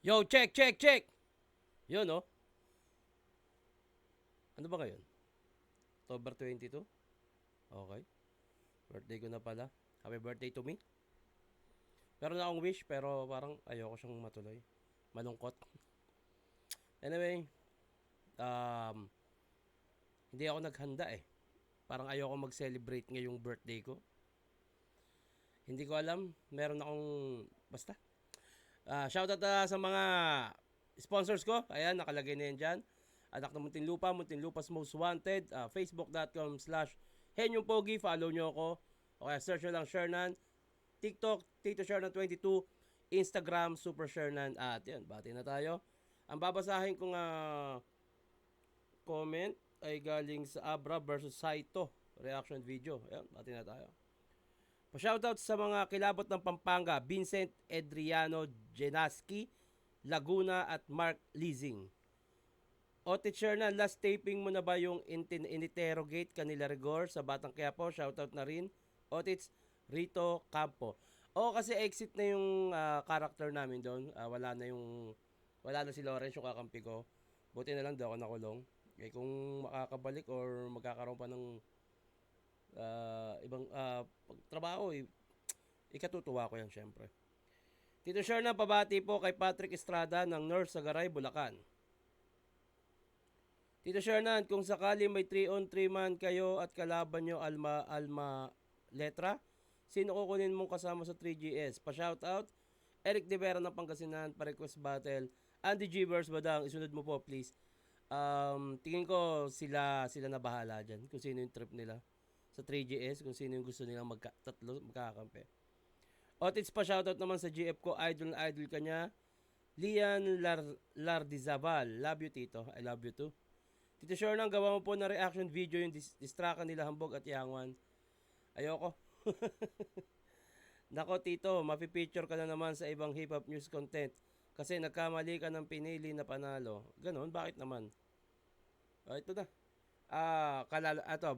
Yo, check, check, check! Yun, oh. Ano ba ngayon? October 22? Okay. Birthday ko na pala. Happy birthday to me. Meron na akong wish, pero parang ayoko siyang matuloy. Malungkot. Anyway, um, hindi ako naghanda eh. Parang ayoko mag-celebrate ngayong birthday ko. Hindi ko alam. Meron akong... Basta. Shoutout sa mga sponsors ko. Ayan, nakalagay na yan dyan. Anak ng Muntinlupa, Muntinlupa's Most Wanted. Facebook.com/Henyong Pogi. Follow nyo ako. O kaya search nyo lang Shernan. TikTok, Tito Shernan22. Instagram, Super Shernan. At yan, bati na tayo. Ang babasahin kong comment ay galing sa Abra versus Saito reaction video. Ayan, bati na tayo. Pa-shoutout sa mga kilabot ng Pampanga, Vincent Adriano Genaski, Laguna at Mark Leasing. O teacher na, last taping mo na ba yung in-interrogate kanila Rigor sa Batang Quiapo? Shoutout na rin. O teach Rito Campo. O kasi exit na yung character namin doon. Wala na si Lawrence yung kakampi ko. Buti na lang daw ako nakulong. Eh, kung makakabalik or magkakaroon pa ng ibang trabaho, ikatutuwa ko yan syempre. Tito Shernan, pabati po kay Patrick Estrada ng North Sagaray, Bulacan. Tito Shernan, kung sakali may 3-on-3 man kayo at kalaban nyo alma letra, sino kukunin mong kasama sa 3GS? Pa-shoutout, Eric De Vera ng Pangasinan, pa-request battle, Andy Givers, Badang, isunod mo po please. Tingin ko sila na bahala dyan kung sino yung trip nila sa 3GS, kung sino yung gusto nilang magkakampi. Otits pa shoutout naman sa GF ko, idol na idol kanya, Lian Lardizabal. Love you tito, I love you too. Tito Shernan, gawa mo po na reaction video yung distrakan nila Hambog at Yangwan. Ayoko. Nako tito, mapipicture ka na naman sa ibang hip-hop news content kasi nagkamali ka ng pinili na panalo. Ganon, bakit naman? Ito na.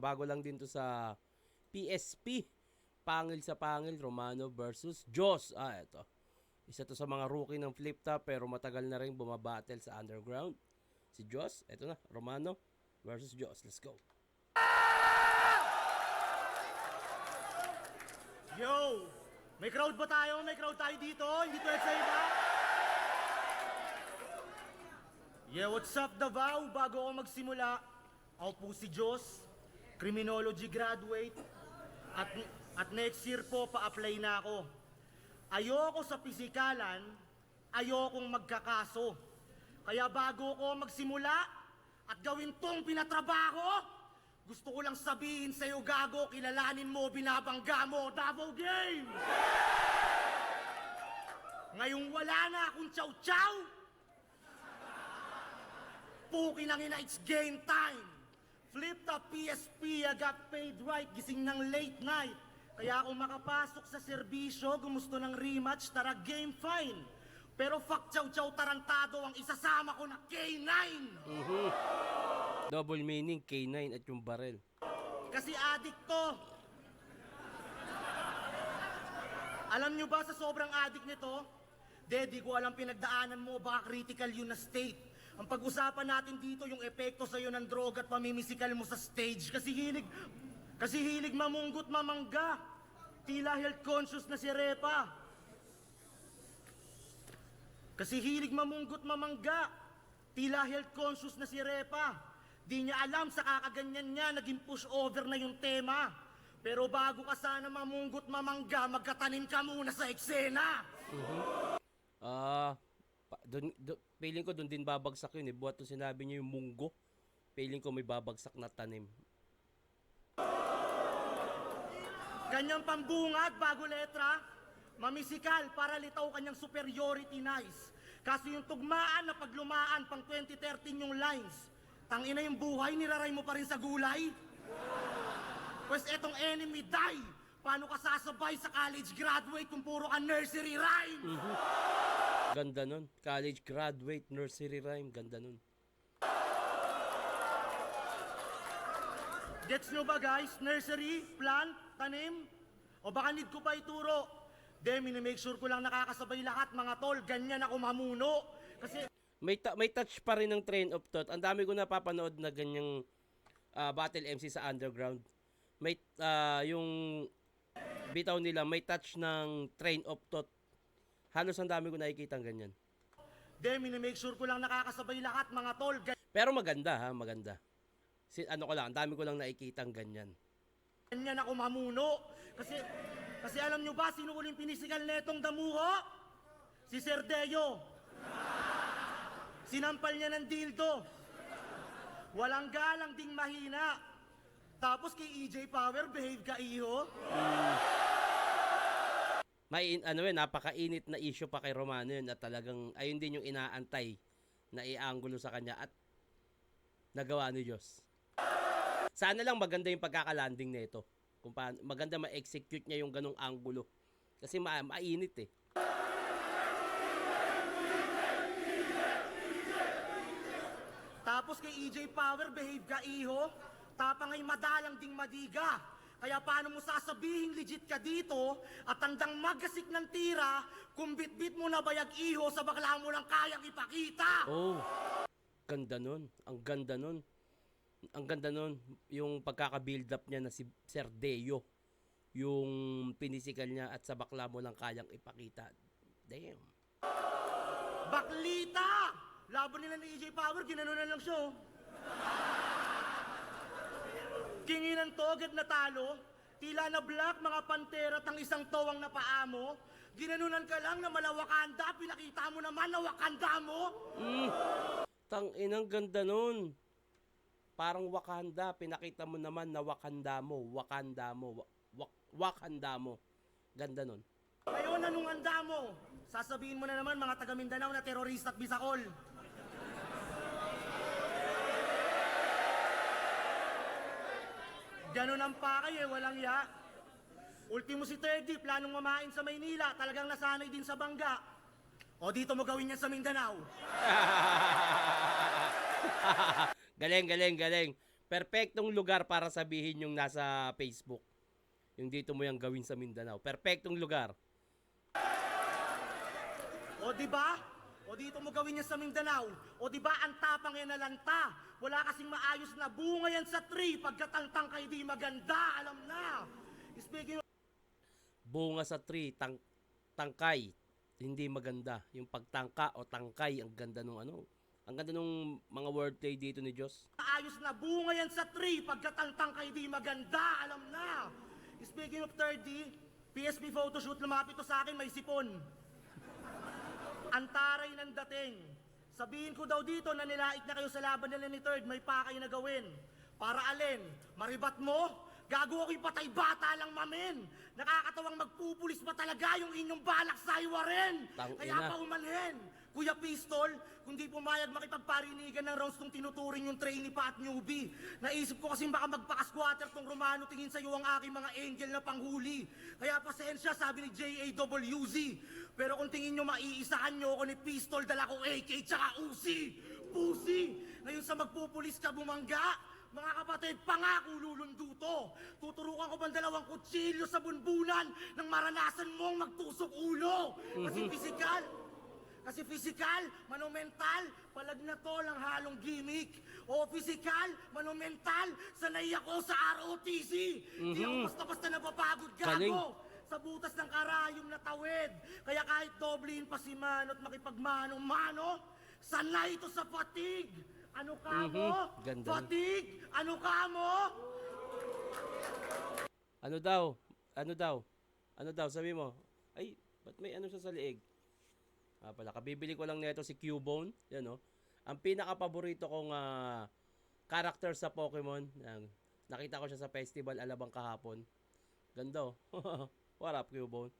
Bago lang din to sa PSP. Pangil sa Pangil, Romano versus Joss. Ito. Isa to sa mga rookie ng Flip Top pero matagal na rin bumabattle sa underground. Si Joss, ito na, Romano versus Joss. Let's go. Yo! May crowd ba tayo? May crowd tayo dito? Hindi to sa iba? Yeah, what's up Davao? Bago ako magsimula, ako po si Joss, criminology graduate, at next year po pa-apply na ako. Ayoko sa pisikalan, ayokong magkakaso. Kaya bago ko magsimula at gawin tong pinatrabaho, gusto ko lang sabihin sa'yo gago, kilalanin mo, binabangga mo, Davao Game! Ngayong wala na akong chow-chow, pukin ang ina, it's game time! Flip the PSP, I got paid right, gising ng late night. Kaya kung makapasok sa serbisyo, gumusto ng rematch, tara game fine. Pero fuck chow-chow tarantado ang isasama ko na K9! Double meaning, K9 at yung barrel. Kasi addict to. Alam nyo ba sa sobrang addict nito? Di ko alam pinagdaanan mo, baka critical yun na state. Ang pag-usapan natin dito yung epekto sa'yo ng droga at pamimisikal mo sa stage. Kasi hilig mamunggot mamangga. Tila health conscious na si Repa. Kasi hilig mamunggot mamangga. Tila health conscious na si Repa. Di niya alam sa kakaganyan niya, naging push over na yung tema. Pero bago ka sana mamunggot mamangga, magkatanim ka muna sa eksena. Feeling ko doon din babagsak yun eh. Buhat to sinabi niya yung munggo. Feeling ko may babagsak na tanim. Kanyang pambungad bago letra, mamisikal para litaw kanyang superiority nice. Kaso yung tugmaan na paglumaan pang 2013 yung lines. Tangina yung buhay, niraray mo pa rin sa gulay. Pues etong enemy die. Paano ka sasabay sa college graduate kung puro ka nursery rhyme? Ganda nun. College graduate, nursery rhyme. Ganda nun. Gets nyo ba guys? Nursery, plant, tanim? O baka need ko pa ituro? Minimake sure ko lang nakakasabay lahat mga tol. Ganyan ako mamuno. Kasi May touch pa rin ng Train of Thought. Ang dami ko napapanood na ganyang battle MC sa underground. May yung bitaw nila, may touch ng Train of Thought. Halos ang dami ko nakikita ng ganyan. minimake sure ko lang nakakasabay lahat mga tol. Pero maganda ha, maganda. Ano ko lang, ang dami ko lang nakikita ng ganyan. Ganyan ako mamuno. Kasi alam nyo ba, sino uling pinisikal netong damuho? Si Sir Deo. Sinampal niya ng dildo. Walang galang ding mahina. Tapos kay EJ Power, behave ka iho. May napakainit na issue pa kay Romano yun at talagang ayun din yung inaantay na ianggulo sa kanya at nagawa ni Diyos. Sana lang maganda yung pagkakalanding nito. Kung paano, maganda ma-execute niya yung ganong anggulo. Kasi mainit eh. Tapos kay EJ Power, behave ka iho. Tapang ay madalang ding madiga. Kaya paano mo sasabihin legit ka dito at tandang magasik ng tira kung bit-bit mo na bayag iho sa bakla mo lang kayang ipakita. Oh, ganda nun. Ang ganda nun. Ang ganda nun. Yung pagkaka-build up niya na si Sir Deo. Yung pinisikal niya at sa bakla mo lang kayang ipakita. Damn. Baklita! Laban nila ni EJ Power, ginanunan lang siya. Kinginan to, agad na talo. Tila na black, mga pantera at ang isang towang na paa mo. Ginanunan ka lang na malawakanda, pinakita mo naman na wakanda mo. Inang ganda nun. Parang Wakanda, pinakita mo naman na Wakanda mo. Wakanda mo. Wakanda mo. Ganda nun. Ngayon, anong handa mo? Sasabihin mo na naman mga taga Mindanao na terorista at bisakol. Ganon ang pakay eh, walang ya. Ultimo si Teddy, planong mamain sa Maynila, talagang nasanay din sa bangga. O dito mo gawin yan sa Mindanao. Galing. Perfectong lugar para sabihin yung nasa Facebook. Yung dito mo yung gawin sa Mindanao. Perfectong lugar. O di ba? O dito mo gawin yan sa Mindanao. O di ba ang tapang yan na lanta? Wala kasing maayos na bunga yan sa tree. Pagkatantang kay di maganda, alam na. Speaking of... Bunga sa tree, tangkay. Hindi maganda. Yung pagtangka o tangkay, ang ganda nung ano. Ang ganda nung mga wordplay dito ni Diyos. Maayos na bunga yan sa tree. Pagkatantang kay di maganda, alam na. Speaking of 30, PSP photoshoot, lumapit to sa akin, may sipon. Antaray ng dating. Sabihin ko daw dito na nilait na kayo sa laban nila ni Third, may pakay na gawin. Para alin? Maribat mo? Gago ako'y patay bata lang mamin. Nakakatawang magpupulis pa talaga yung inyong balak sa iwarin. Kaya pa umanhin. Kuya Pistol, kung di pumayag makipagparinigan ng rounds nung tinuturing yung trainee pa at newbie. Naisip ko kasi baka magpa-squatter tong Romano, tingin sa'yo ang aking mga angel na panghuli. Kaya pasensya, sabi ni JAWZ. Pero kung tingin nyo maiisahan nyo ako ni Pistol, dala ko AK tsaka Uzi. Pusi! Ngayon sa magpupulis ka bumangga, mga kapatid, pangako lulunduto. Tuturukan ko bang dalawang kutsilyo sa bunbunan nang maranasan mong magtusok ulo. Kasi physical, monumental, palag na to lang halong gimmick. O physical, monumental, sanay ako sa ROTC. Di ako basta-basta napapagod gago. Galing. Sa butas ng karayom na tawid. Kaya kahit doblein pa si Mano at makipagmanong-mano, sanay ito sa fatigue. Ano ka mo? Ganda. Fatigue? Ano ka mo? Ano daw? Sabi mo, ay, ba't may ano siya sa liig? Pala, kabibili ko lang nito si Cubone. Yan, oh. Ang pinaka-paborito kong character sa Pokemon. Nakita ko siya sa festival Alabang kahapon. Ganda, oh. What up, Cubone?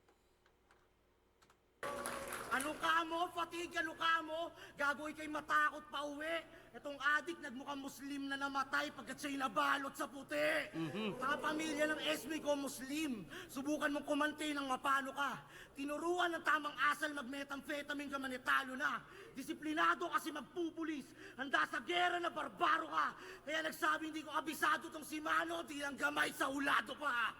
Ano ka mo? Fatigue, ano ka mo? Gagoy kay matakot pa uwi. Itong adik nagmukhang Muslim na namatay pagkat siya'y nabalot sa puti. Pamilya ng Esme ko Muslim. Subukan mong kumante ng mapano ka. Tinuruan ng tamang asal mag-methamphetamine ka manitalo na. Disiplinado kasi magpupulis. Handa sa gera na barbaro ka. Kaya nagsabi hindi ko abisado tong si Mano, di lang gamay sa hulado pa.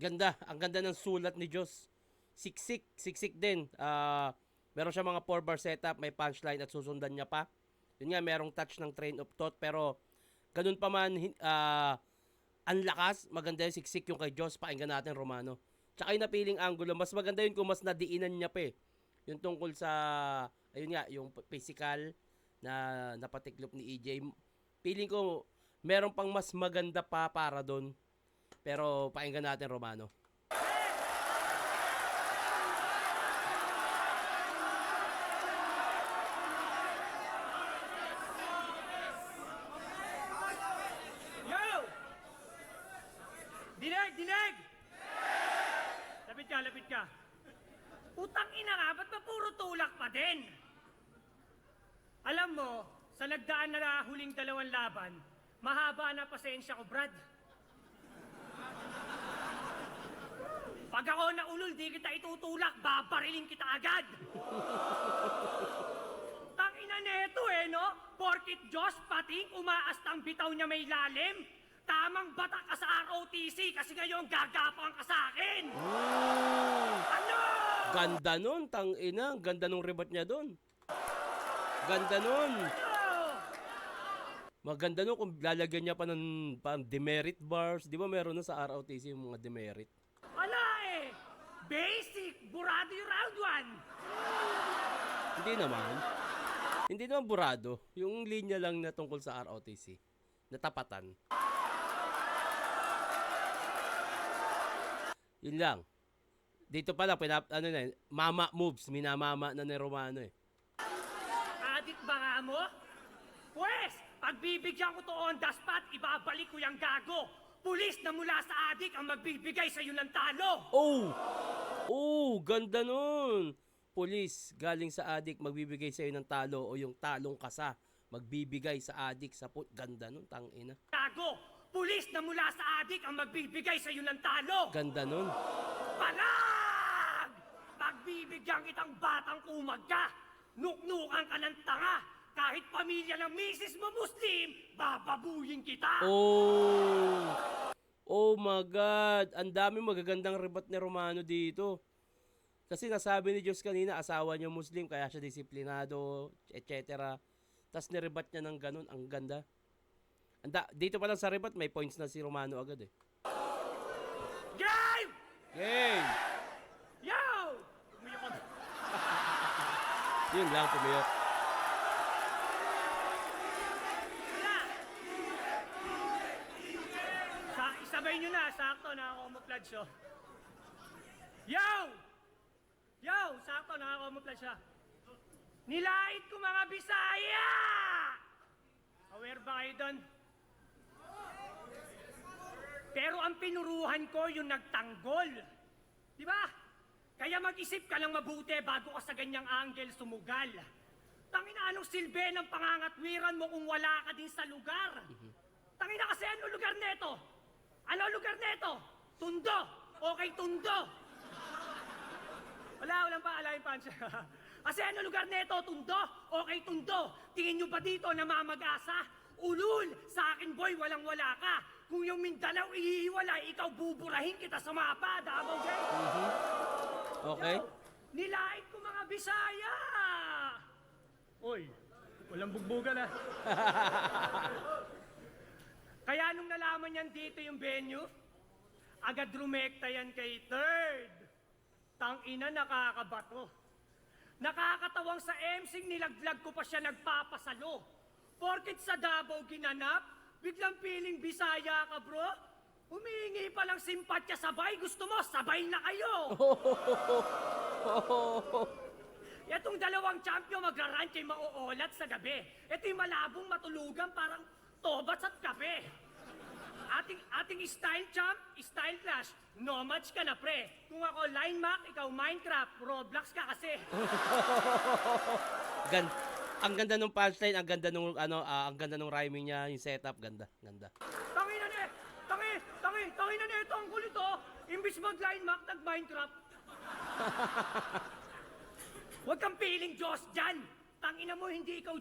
Ganda, ang ganda ng sulat ni Diyos. Siksik din. Meron siya mga 4-bar setup, may punchline at susundan niya pa. Yun nga, merong touch ng train of thought, pero ganun pa man, ang lakas, maganda yung siksik yung kay Diyos. Pakinggan natin, Romano. Tsaka yung napiling angulo, mas maganda yun kung mas nadiinan niya pa eh. Yung tungkol sa, ayun nga, yung physical na napatiklop ni EJ. Feeling ko, meron pang mas maganda pa para doon. Pero pakinggan natin, Romano. Yo! Dinig! Lapit ka. Putang ina nga, ba't ba puro tulak pa din? Alam mo, sa nagdaan na huling 2 laban, mahaba na pasensya ko, Brad. Pag ako naulol, di kita itutulak, babarilin kita agad. Tangina neto no? Porkit Diyos pating umaastang bitaw niya may lalim. Tamang batak ka sa ROTC kasi ngayon gagapang ka sa akin. Ano? Ganda nun, tangina. Ganda nung rebat niya doon. Ganda nun. Maganda nun kung lalagyan niya pa ng demerit bars. Di ba meron na sa ROTC yung mga demerit? Ala basic, burado yung round 1. Hindi naman burado. Yung linya lang na tungkol sa ROTC. Natapatan. Yun lang. Dito pa lang, mama moves. Minamama na ni Romano eh. Adit ba nga mo? Pwes, pagbibigyan ko to on the spot, ibabalik ko yung gago. Pulis na mula sa adik ang magbibigay sa iyo ng talo. Ganda nun. Pulis galing sa adik magbibigay sa iyo ng talo o yung talong kasa magbibigay sa adik sa Ganda nun, tangina. Gago, pulis na mula sa adik ang magbibigay sa iyo ng talo. Ganda nun. Palag! Pagbibigyan kitang batang kumag ka, nuknukan ka ng tanga. Kahit pamilya ng misis mo Muslim, bababuyin kita! Oh my God! Ang dami magagandang rebat ni Romano dito. Kasi nasabi ni Diyos kanina, asawa niya Muslim, kaya siya disiplinado, etc. Tapos nirebat niya ng ganun, ang ganda. Dito pa lang sa rebat, may points na si Romano agad eh. Game! Game! Yo! Umiyak ako. Yun lang, pumiyok. Isabay nyo na, sakto, nakakamuflage siya. Yo! Sakto, nakakamuflage siya. Nilait ko mga Bisaya! Aware ba kayo doon? Pero ang pinuruhan ko yung nagtanggol. Di ba? Kaya mag-isip ka lang mabuti bago ka sa ganyang angle sumugal. Tangina, anong silbi ng pangangatwiran mo kung wala ka din sa lugar? Tangina kasi ano lugar neto? Ano lugar neto? Tundo. Okay, Tundo. Walang paalayin pa siya. Kasi ano lugar neto? Tundo. Okay, Tundo. Tingin nyo ba dito na mamag-asa? Ulul! Sa akin, boy, walang-wala ka. Kung yung Mindanao ihiwalay, ikaw buburahin kita sa mapa. Davao Jay. Okay. Yo, nilait ko mga Bisaya. Oy, walang bugbugan ah. Kaya nung nalaman yan dito yung venue, agad rumekta yan kay Third. Tangina, nakakabato. Nakakatawang sa MC, nilaglag ko pa siya nagpapasalo. Porkit sa Davao ginanap, biglang piling Bisaya ka, bro. Humihingi pa lang simpatya sabay. Gusto mo, sabay na kayo. Itong dalawang champion magra-run kay mauulat sa gabi. Ito yung malabong matulugan parang tobats at kape. Ating style champ, style clash. No match ka na, pre. Kung ako line mac, ikaw Minecraft. Roblox ka kasi. Ang ganda nung punchline, ang ganda nung ang ganda nung rhyming niya, yung setup, ganda. Tangina na ito ang kulit oh. Imbis mag-line mac, nag-Minecraft. Huwag kang piling Diyos dyan. Tangina mo, hindi ikaw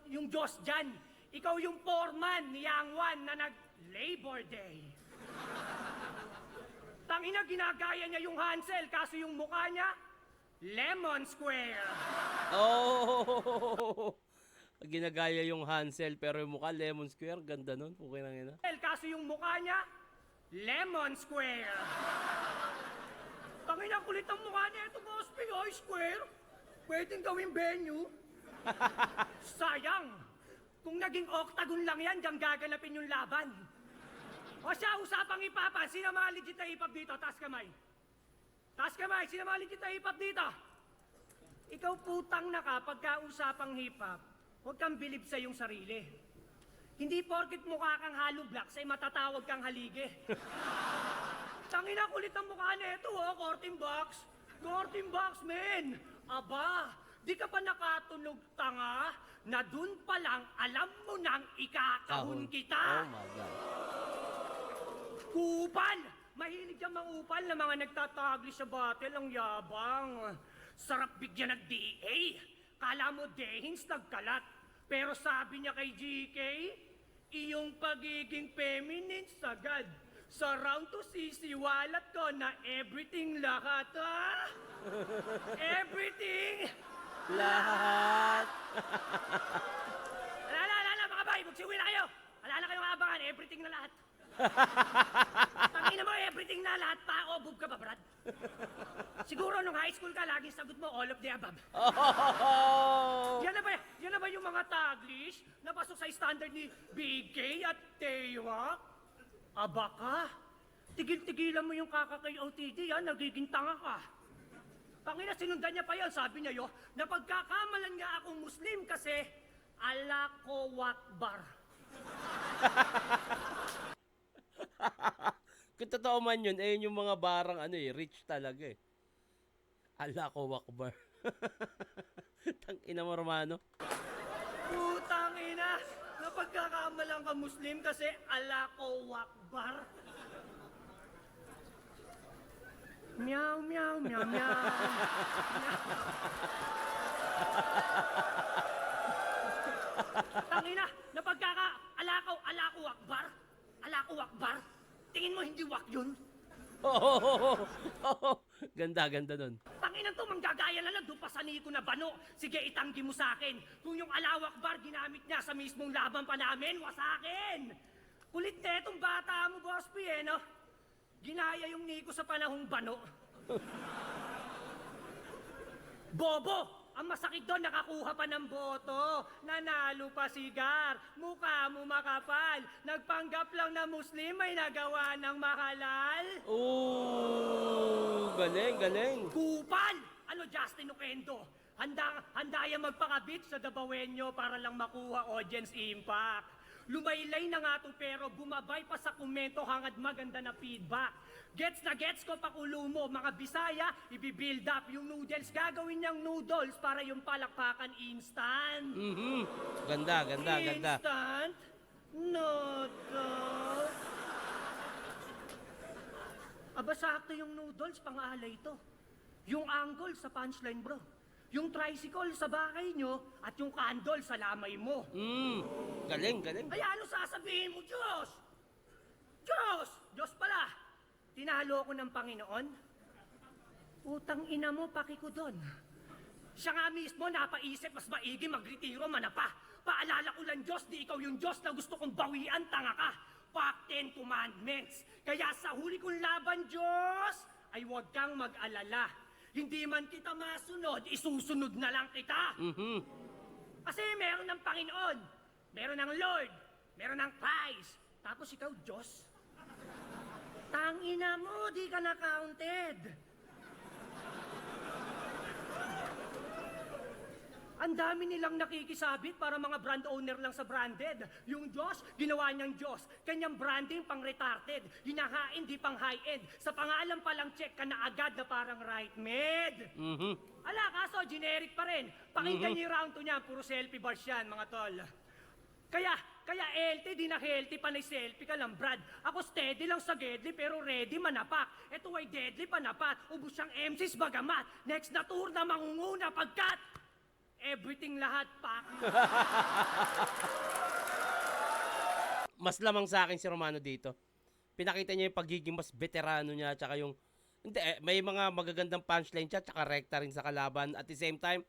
yung Diyos dyan. Ikaw yung foreman ni Yang Wan na nag-Labor Day. Tangina, ginagaya niya yung Hansel, kaso yung mukha niya, Lemon Square. Oh! Ginagaya yung Hansel pero yung mukha Lemon Square. Ganda nun. Okay lang yun. Kaso yung mukha niya, Lemon Square. Tangina, kulit ang mukha niya. Ito, boss, Pinoy Square. Pwedeng gawing venue. Sayang. Kung naging octagon lang yan, diyan gaganapin yung laban. O siya, usapang hip-hopan. Sino mga legit na hip-hop dito? Taas kamay. Taas kamay. Sino mga legit na hip-hop dito? Ikaw putang na ka, pagka-usapang hip-hop, huwag kang bilib sa iyong sarili. Hindi porkit mukha kang hollow blocks ay matatawag kang haligi. Tangina, kulit ang mukha nito, oh, Cortin Box. Cortin Box, men. Aba, di ka pa nakatunog tanga na dun pa lang alam mo nang ikakahon kita. Oh my God. Kupal! Mahilig yung mangupal na mga nagtatagli sa battle ang yabang. Sarap bigyan ng DA. Kala mo dehins nagkalat. Pero sabi niya kay GK, iyong pagiging feminine sagad. Sa round to sisiwalat ko na everything lahat, ha? Everything! Lahat. Alala, mga bay, magsiwi na kayo. Alala kayong abangan, everything na lahat. Tangina mo, everything na lahat pa. O, boob ka ba, Brad? Siguro nung high school ka, laging sagot mo all of the above. Oh! Yan na ba yung mga taglish na pasok sa standard ni Big K at Tewa? Aba ka, tigil-tigilan mo yung kakakay OTD, yan, nagiging tanga ka. Tangina, sinundan niya pa yan, sabi niya na pagkakamalan nga akong Muslim kasi ala ko wakbar. Kung totoo man yun, eh yun yung mga barang rich talaga eh. Ala ko wakbar. Tang ina mo, Romano. Putang ina, napagkakamalan ka Muslim kasi ala ko wakbar. Meow, meow, meow, meow. Tangina, alako wakbar. Alako wakbar. Tingin mo hindi wak yun? Ganda nun. Tanginan to, manggagaya na lang, doon pa sa niko na bano. Sige, itanggi mo sa akin. Kung yung alawak bar ginamit niya sa mismong laban pa namin, wasakin. Kulit na itong bata mo, Boss P, eh, no? Ginaya yung niko sa panahong bano. Bobo! Ang masakit doon, nakakuha pa ng boto. Nanalo pa sigar. Mukha mo makapal. Nagpanggap lang na Muslim, may nagawa ng mahalal. Oh, galing. Kupal! Ano, Justin Oquendo? Handa yan magpakabit sa Dabawenyo para lang makuha audience impact. Lumaylay na nga to pero bumabay pa sa komento hangad maganda na feedback. Gets na gets ko pakulo mo, mga Bisaya, i-build up yung noodles. Gagawin niyang noodles para yung palakpakan instant. Ganda. Instant noodles. Aba, sakto yung noodles, pang-aalay ito. Yung angle sa punchline, bro. Yung tricycle sa bahay nyo at yung candle sa lamay mo. Galing. Ay, ano sasabihin mo, Diyos? Diyos pala. Tinalo ko ng Panginoon? Utang ina mo, paki ko doon. Siya nga mismo napaisip, mas maigi magretiro manapa. Paalala ko lang, Diyos, di ikaw yung Diyos na gusto kong bawian, tanga ka. Pak 10 commandments. Kaya sa huli kong laban, Diyos, ay huwag kang mag-alala. Hindi man kita masunod, isusunod na lang kita. Kasi meron ng Panginoon, meron ng Lord, meron ng Christ. Tapos ikaw, Diyos. Tangina mo, di ka na-counted. Ang dami nilang nakikisabit para mga brand owner lang sa branded. Yung Diyos, ginawa niyang Diyos. Kanyang branding pang-retarded. Hinahain, di pang high-end. Sa pangalan pa lang check ka na agad na parang right mid. Ala, kaso generic pa rin. Pakinggan niyo yung round 2 niya, puro selfie bars yan, mga tol. Kaya healthy, di na healthy pa na selfie ka lang, Brad. Ako steady lang sa deadly, pero ready manapak. Ito ay deadly panapat. Ubus siyang MCs bagamat. Next na tour na mangunguna pagkat everything lahat pak. Mas lamang sa akin si Romano dito. pinakita niya yung pagiging mas veterano niya, tsaka yung, hindi, may mga magagandang punchline siya, tsaka rekta rin sa kalaban. At the same time,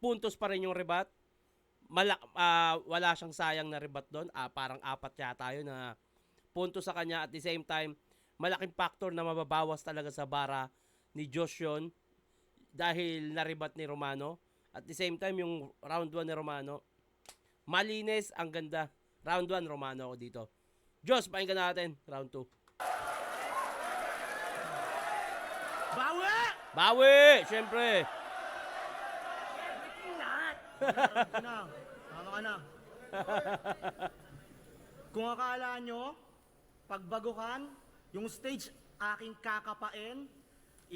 puntos pa rin yung rebat. Wala siyang sayang na rebat doon. Parang 4 yata yun na puntos sa kanya. At the same time, malaking factor na mababawas talaga sa bara ni Josh yun dahil na-rebat ni Romano. At the same time, yung round 1 ni Romano, malinis, ang ganda. Round 1, Romano ako dito. Diyos, pakinggan natin. Round 2. Bawi! Bawi! Siyempre. Everything not. Tama ka na. Kung akala nyo, pagbaguhan, yung stage aking kakapain,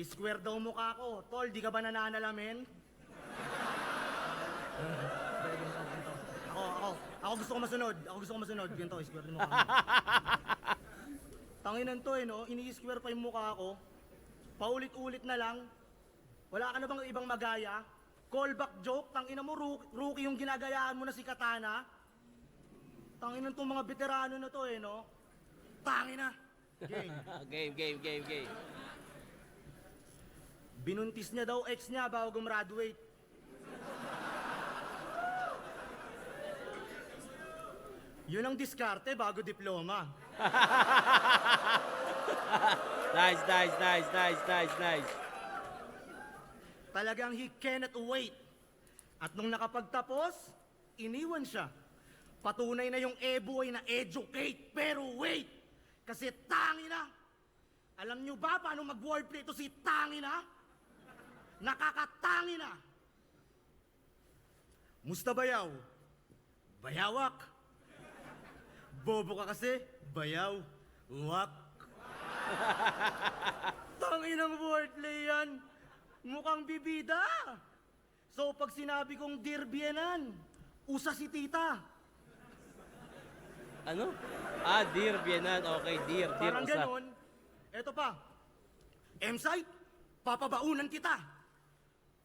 square daw mukha ko. Tol, di ka ba nananalamin? Ako gusto ko masunod. Ganito, square yung mukha ko. Tanginan to no? Ini-square pa yung mukha ko. Paulit-ulit na lang. Wala ka na bang ibang magaya? Callback joke, tangina mo, rookie yung ginagayaan mo na si Katana. Tanginan tong mga veterano na to no? Tangina! Game. Game. Binuntis niya daw ex niya bago gumraduate. Yun ang diskarte bago diploma. Nice. Talagang he cannot wait. At nung nakapagtapos, iniwan siya. Patunay na yung e-boy na educate, pero wait! Kasi tangina! Alam nyo ba paano mag-wordplay ito si tangina? Nakakatangina! Musta bayaw? Bayawak! Bobo ka kasi, bayaw, wak. Tanginang wordplay yan. Mukhang bibida. So pag sinabi kong Dear Bienan, usa si tita. Ano? Dear Bienan. Okay, dear Parang usa. ganon. Eto pa. M-site, papabaunan kita.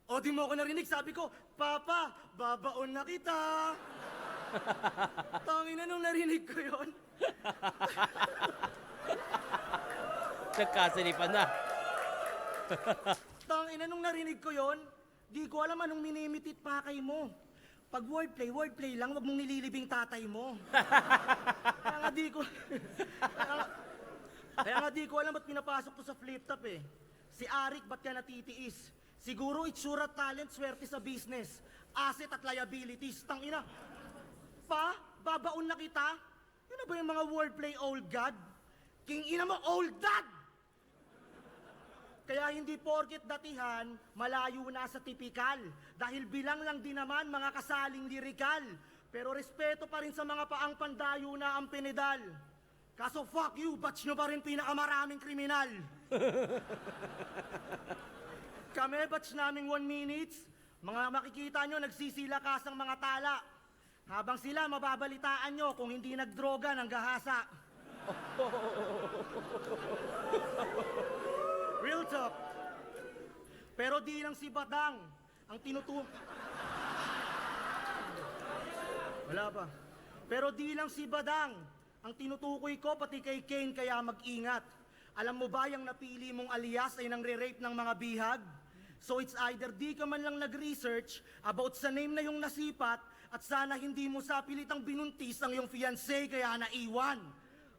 O di mo ako narinig, sabi ko, Papa, babaon na kita. Tangina nung narinig ko yon. Nagkasalipan na. Tangina nung narinig ko yon, di ko alam anong minimitit pakay mo. Pag wordplay lang, wag mong nililibing tatay mo. Kaya nga di ko... Kaya nga di ko alam ba't pinapasok to sa flip top eh. Si Arik ba't ka natitiis? Siguro itsura, talent, swerte sa business. Asset at liabilities. Tangina. Pa, babaon na kita? Yun na ba yung mga wordplay old god? King ina mo, old dad! Kaya hindi porket datihan, malayo na sa tipikal. Dahil bilang lang din naman mga kasaling lirikal. Pero respeto pa rin sa mga paang pandayo na ang pinedal. Kaso fuck you, batch nyo pa rin pinakamaraming kriminal. Kami, batch naming 1 minutes, mga makikita nyo nagsisilakas ang mga tala. Habang sila mababalitaan nyo kung hindi nagdroga ng gahasa. Real talk. Pero di lang si Badang ang Wala pa. Pero di lang si Badang ang tinutukoy ko, pati kay Kane, kaya mag-ingat. Alam mo ba yung napili mong alias ay nangre-rape ng mga bihag? So it's either di ka man lang nag-research about sa name na yung nasipat at sana hindi mo sa pilitang binuntis ang iyong fiancé kaya naiwan.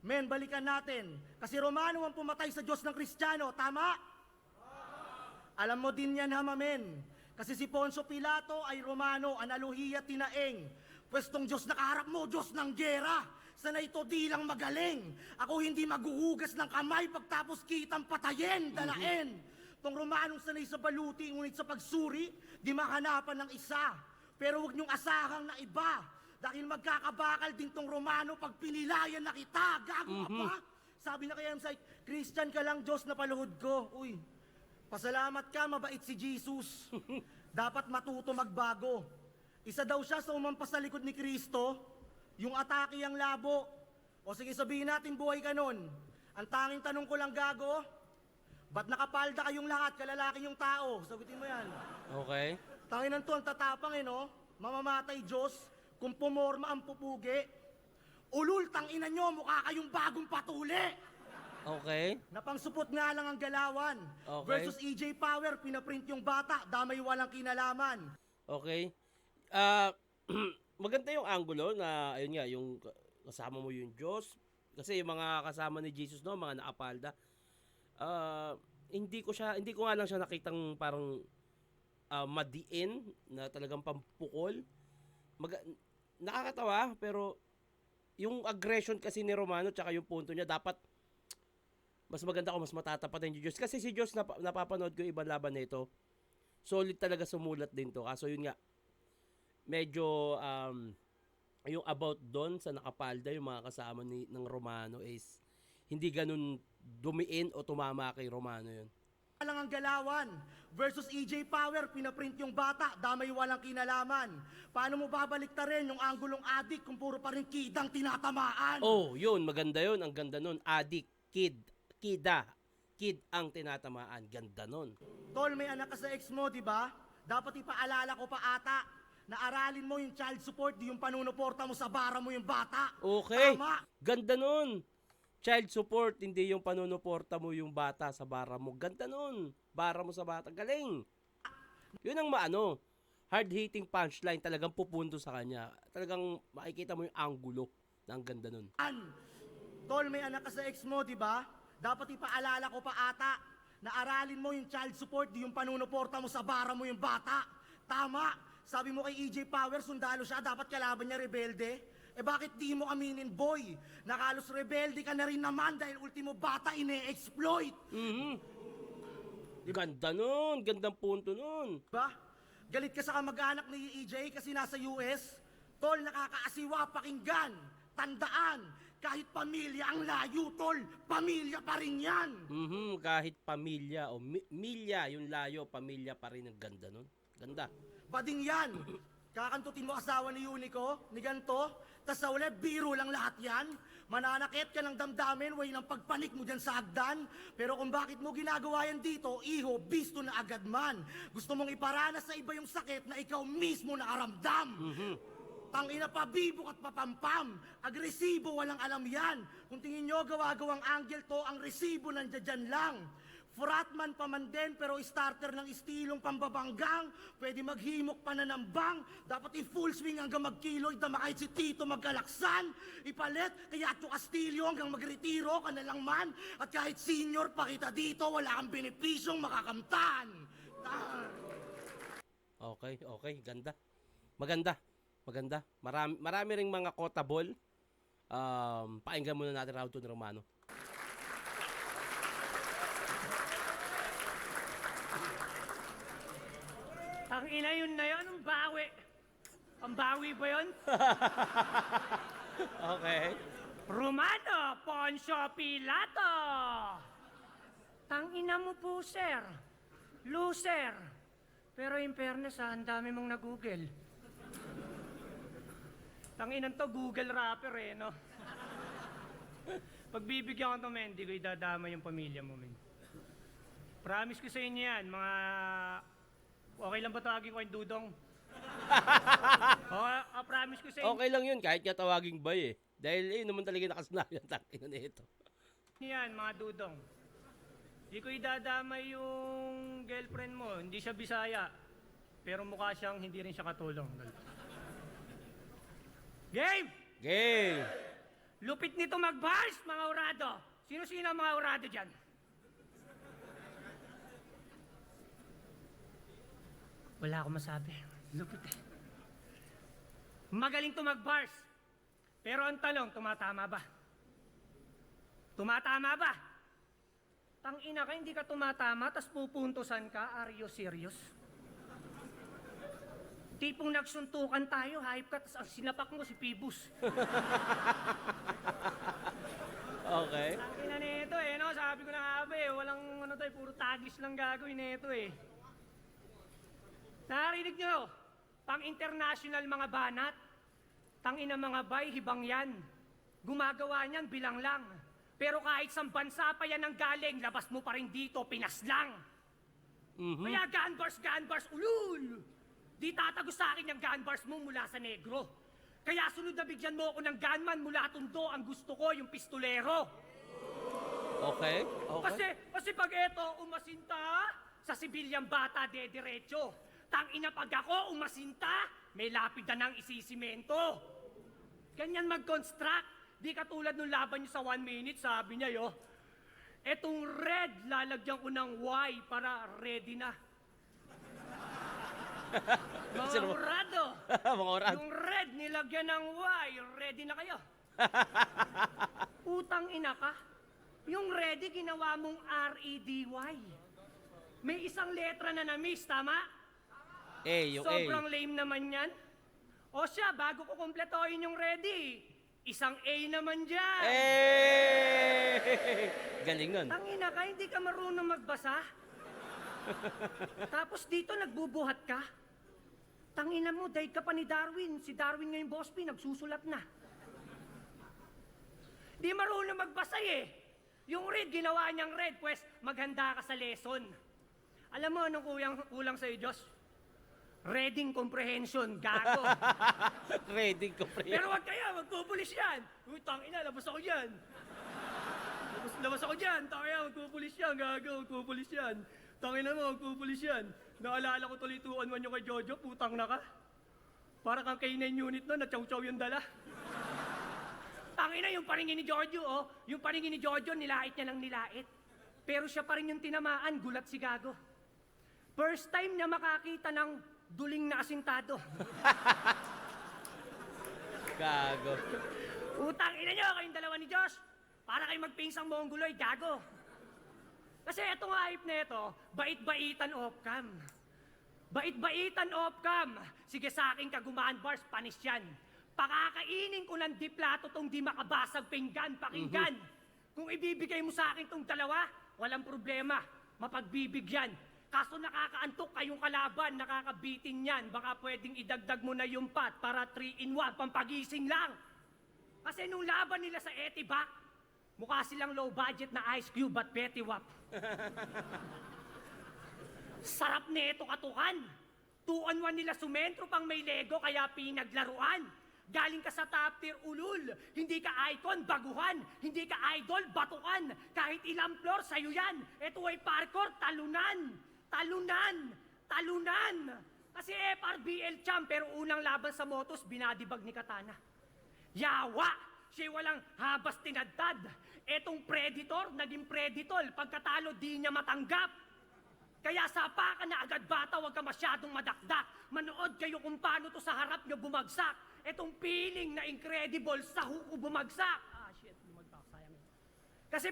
Men, balikan natin. Kasi Romano ang pumatay sa Diyos ng Kristiyano, tama? Alam mo din yan, hamamen. Kasi si Poncio Pilato ay Romano, analohiya tinaeng. Pwestong Diyos nakaharap mo, Diyos ng gera. Sana ito di lang magaling. Ako hindi maghuhugas ng kamay pagtapos kitang patayin, dalain. Tong Romanong sanay sa baluti, ngunit sa pagsuri, di mahanapan ng isa. Pero huwag niyong asahang na iba. Dahil magkakabakal din tong Romano pag pinilayan na kita. Gago ka pa. Sabi na kay M-Site, Christian ka lang, Diyos na paluhod ko. Uy, pasalamat ka, mabait si Jesus. Dapat matuto magbago. Isa daw siya sa umampas sa likod ni Kristo, yung atake ang labo. O sige, sabihin natin buhay ka nun. Ang tanging tanong ko lang, gago, ba't nakapalda kayong lahat, kalalaki yung tao? Sagutin mo yan. Okay. Tanginan to, ang tatapang no? Mamamatay Diyos, kung pumorma ang pupugi. Ulul, tanginan nyo, mukha kayong bagong patuli. Okay. Napangsupot nga lang ang galawan. Okay. Versus EJ Power, pinaprint yung bata, damay walang kinalaman. Okay. Maganda yung angulo na, ayun nga, yung kasama mo yung Diyos. Kasi yung mga kasama ni Jesus, no, mga nakapalda. Hindi ko nga lang siya nakitang parang madiin na talagang pampukol. Nakakatawa, pero yung aggression kasi ni Romano tsaka yung punto niya, dapat mas maganda kung mas matatapatan yung Diyos. Kasi si Diyos, napapanood ko ibang laban nito. Solid talaga sumulat din to. Kaso yun nga, medyo yung about doon sa nakapalda, yung mga kasama ng Romano is hindi ganun dumiin o tumama kay Romano yun. Lang ang galawan. Versus EJ Power, pinaprint yung bata, damay walang kinalaman. Paano mo babalik ta rin yung anggulong adik kung puro pa rin kidang tinatamaan? Oh, yun, maganda yun. Ang ganda nun. Adik, kid ang tinatamaan. Ganda nun. Tol, may anak ka sa ex mo, di ba? Dapat ipaalala ko pa ata na aralin mo yung child support, di yung panunuporta mo sa bara mo yung bata. Okay. Tama. Ganda nun. Child support, hindi yung panunuporta mo yung bata sa bara mo. Ganda nun. Bara mo sa bata. Galing. Yun ang hard-hitting punchline, talagang pupunto sa kanya. Talagang makikita mo yung angulo na ang ganda nun. Tol, may anak ka sa ex mo, di ba? Dapat ipaalala ko pa ata na aralin mo yung child support, di yung panunuporta mo sa bara mo yung bata. Tama. Sabi mo kay EJ Power, sundalo siya, dapat kalaban niya rebelde. Eh bakit di mo aminin, boy? Nakalos rebelde ka na rin naman dahil ultimo bata ine-exploit. Ganda nun. Gandang punto nun. Ba? Galit ka sa kamag-anak ni EJ kasi nasa US? Tol, nakakaasiwa pakinggan. Tandaan, kahit pamilya ang layo, tol, pamilya pa rin yan. Kahit pamilya o milya yung layo, pamilya pa rin ang ganda nun. Ganda. Bading yan. Kakantutin mo asawa ni Unico, ni ganto, tas sa uli, biro lang lahat yan. Mananakit ka ng damdamin, way ng pagpanik mo dyan sa hagdan. Pero kung bakit mo ginagawa yan dito, iho, bisto na agad man. Gusto mong iparanas sa iba yung sakit na ikaw mismo nakaramdam. Tangina pa, bibok at papampam. Agresibo, walang alam yan. Kung tingin nyo gawa-gawang angle to, ang resibo nandiyan lang. Fratman pa man din, pero starter ng istilong pambabanggang. Pwede maghimok pa na ng bang. Dapat i-full swing hanggang magkiloy, dama kahit si Tito magkalaksan. Ipalit, kaya to Castillo hanggang magretiro ka na lang man. At kahit senior pa kita dito, wala kang benepisyong makakamtan. Okay. Ganda. Maganda. Marami ring mga quotable. Pakinggan muna natin Raul ni Romano. Ang ina yun na yun, ang bawi. Ang bawi ba yun? Okay. Romano, Poncio Pilato. Tang ina mo po, sir. Loser. Pero in fairness, ang dami mong nag-google. Tang inan to, Google rapper eh, no? Pagbibigyan ko to, men, di ko idadama yung pamilya mo, men. Promise ko sa inyo yan, mga... Okay lang ba tawagin ko yung Dudong? Promise ko sa inyo. Okay lang yun, kahit nga tawaging bay eh. Dahil naman talaga nakasanayan tangina na ito. Yan, mga Dudong. Di ko idadama yung girlfriend mo. Hindi siya Bisaya. Pero mukha siyang hindi rin siya katulong. Game! Game! Lupit nito mag-bars, mga urado. Sino-sino ang mga urado dyan? Wala akong masabi. Lupit eh. Magaling to mag-bars. Pero ang tanong, tumatama ba? Tumatama ba? Tangina ka, hindi ka tumatama, tas pupuntusan ka, are you serious? Tipong nagsuntukan tayo, hype ka, tas ang sinapak mo si Pibus. Okay. Tangina nito eh, no? Sabi ko na nga ba eh, walang ano to eh, puro tagis lang gagawin nito eh. Narinig nyo, pang-international mga banat, tangina mga bay, hibang yan. Gumagawa niyan bilang lang. Pero kahit sa bansa pa yan ang galing, labas mo pa rin dito, Pinas lang. Kaya gun bars, ulul! Di tatagos sa akin yung gun bars mo mula sa negro. Kaya sunod na bigyan mo ako ng gunman mula tundo, ang gusto ko yung pistolero. Okay, okay. Kasi pag eto, umasinta, sa sibilyang bata diretso. Tangina pag ako umasinta, may lapid na ng isisimento. Ganyan mag-construct. Di katulad nung laban niyo sa 1 minute, sabi niya yo. Etong red, lalagyan ko ng Y para ready na. Mga Sino mo? orado. Mga oras. Yung red, nilagyan ng Y, ready na kayo. Utang ina ka. Yung ready, ginawa mong R-E-D-Y. May isang letra na na-miss, tama? Yung Sobrang lame naman yan. O siya, bago ko kumpletohin yung ready, isang A naman dyan. Galing nun. Tangina ka, hindi ka marunong magbasa? Tapos dito nagbubuhat ka? Tangina mo, dahil ka pa ni Darwin. Si Darwin ngayon, Boss P, nagsusulat na. Di marunong magbasa eh. Yung red, ginawa niyang red, pues maghanda ka sa lesson. Alam mo anong kulang sa'yo, Diyos? Reading comprehension, gago. Reading comprehension. Pero wag kaya, magpupulis yan. Uy, tangina, labas ako dyan. Labas ako dyan, tangina, magpupulis yan, gago, magpupulis yan. Tangina mo, magpupulis yan. Naalala ko tuloy 2-on-1 yung kay Jojo, putang na ka. Para kang K9 unit no, na-chow-chow yung dala. Tangina, yung paringin ni Jojo, oh. Yung paringin ni Jojo, nilait niya ng nilait. Pero siya pa rin yung tinamaan, gulat si gago. First time niya makakita ng duling na asintado. Gago. Utang ina nyo, kayong dalawa ni Josh. Para kayo magpinsang mongoloid, gago. Kasi etong hype na ito, bait-baitan off-cam. Bait-baitan off-cam. Sige sa akin kagumaan bars, panis yan. Pakakainin ko ng diplato tong di makabasag pinggan, pakinggan. Kung ibibigay mo sa akin tong dalawa, walang problema. Mapagbibigyan. Kaso nakakaantok kayong kalaban, nakakabitin yan. Baka pwedeng idagdag mo na yung pat para 3-in-1, pampagising lang. Kasi nung laban nila sa Etibac, mukha silang low budget na Ice Cube at Petty Wap. Sarap nito katukan. 2-on-1 nila sumentro pang may Lego kaya pinaglaruan. Galing ka sa top tier ulul, hindi ka icon, baguhan, hindi ka idol, batukan. Kahit ilang floor, sa'yo yan. Ito ay parkour, talunan. Talunan! Talunan! Kasi FRBL champ, pero unang laban sa motos, binadibag ni Katana. Yawa! Siya walang habas tinadtad. Etong Predator, naging Predator. Pagkatalo, di niya matanggap. Kaya sapa ka na agad bata, huwag ka masyadong madakdak. Manood kayo kung paano to sa harap nyo bumagsak. Etong feeling na incredible, sa huko bumagsak. Ah, shit, bumagsak, sayang. Kasi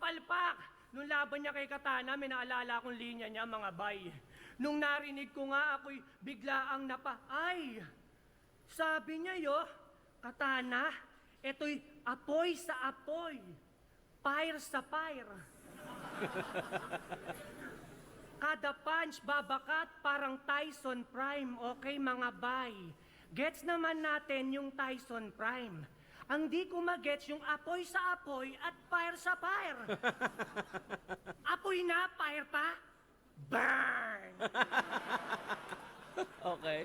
palpak. Nung laban niya kay Katana, may naalala akong linya niya, mga bay. Nung narinig ko nga, ako'y biglaang ay, sabi niya yo, Katana, eto'y apoy sa apoy, fire sa fire. Kada punch babakat parang Tyson Prime, okay mga bay? Gets naman natin yung Tyson Prime. Ang di ko magets yung apoy sa apoy at fire sa fire. Apoy na, fire pa, burn! Okay.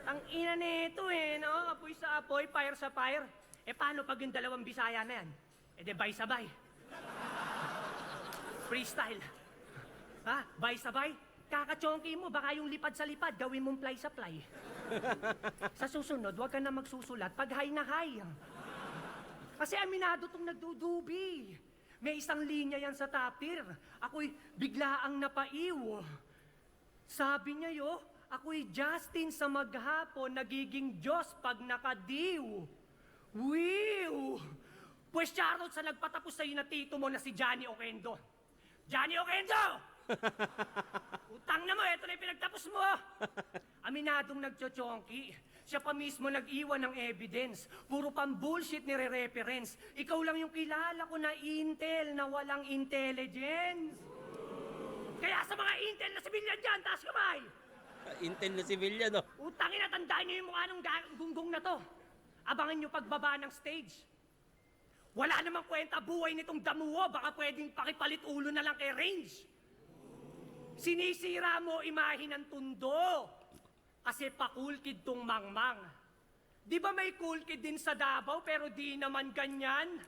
Ang ina nito no? Apoy sa apoy, fire sa fire. Eh paano pag yung dalawang Bisaya na yan? Eh de bay sabay. Freestyle. Ha? Bay sabay? Kakachonki mo, baka yung lipad sa lipad, gawin mong fly sa fly. Sa susunod, huwag ka na magsusulat pag high na high. Kasi aminado tong nagdudubi. May isang linya yan sa top tier. Ako'y biglaang napaiw. Sabi niya yo, ako'y Justin sa maghapon, nagiging Diyos pag nakadiw. Wiw! Pues shoutout sa nagpatapos sa'yo na tito mo na si Johnny Oquendo. Johnny Oquendo! Utang na mo, eto na yung pinagtapos mo. Aminadong nagchochonki. Siya pa mismo nag-iwan ng evidence. Puro pang bullshit nire-reference. Ikaw lang yung kilala ko na intel na walang intelligence. Kaya sa mga intel na sibilyan dyan, taas kamay. Intel na civilian, no? Utangin na, tandaan niyo yung mukha ng gunggong na to. Abangan niyo pagbaba ng stage. Wala namang kwenta buhay nitong damuwo. Baka pwedeng pakipalit ulo na lang kay Range. Sinisira mo imahe ng tundo. Kasi pa-cool kid tong mangmang. Di ba may cool kid din sa Davao pero di naman ganyan?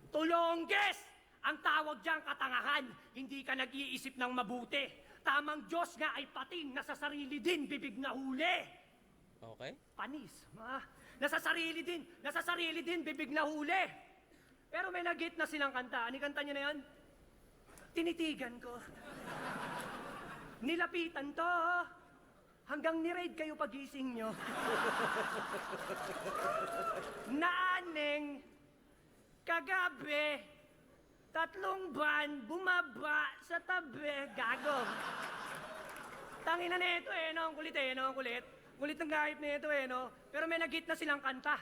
Tulongges! Ang tawag diyang katangahan, hindi ka nag-iisip ng mabuti. Tamang Diyos nga ay pating, nasa sarili din, bibig na huli. Okay? Panis, nasa sarili din, bibig na huli. Pero may nag-hit na silang kanta. Ano kanta niyo na yan? Tinitigan ko. Nilapitan to. Hanggang ni-raid kayo pagising nyo. Naaneng, kagabi, 3 ban, bumaba sa tabi. Gago. Tangina na ito no? Ang kulit no? Ang kulit. Kulit ng gahip na ito no? Pero may nag-hit na silang kanta.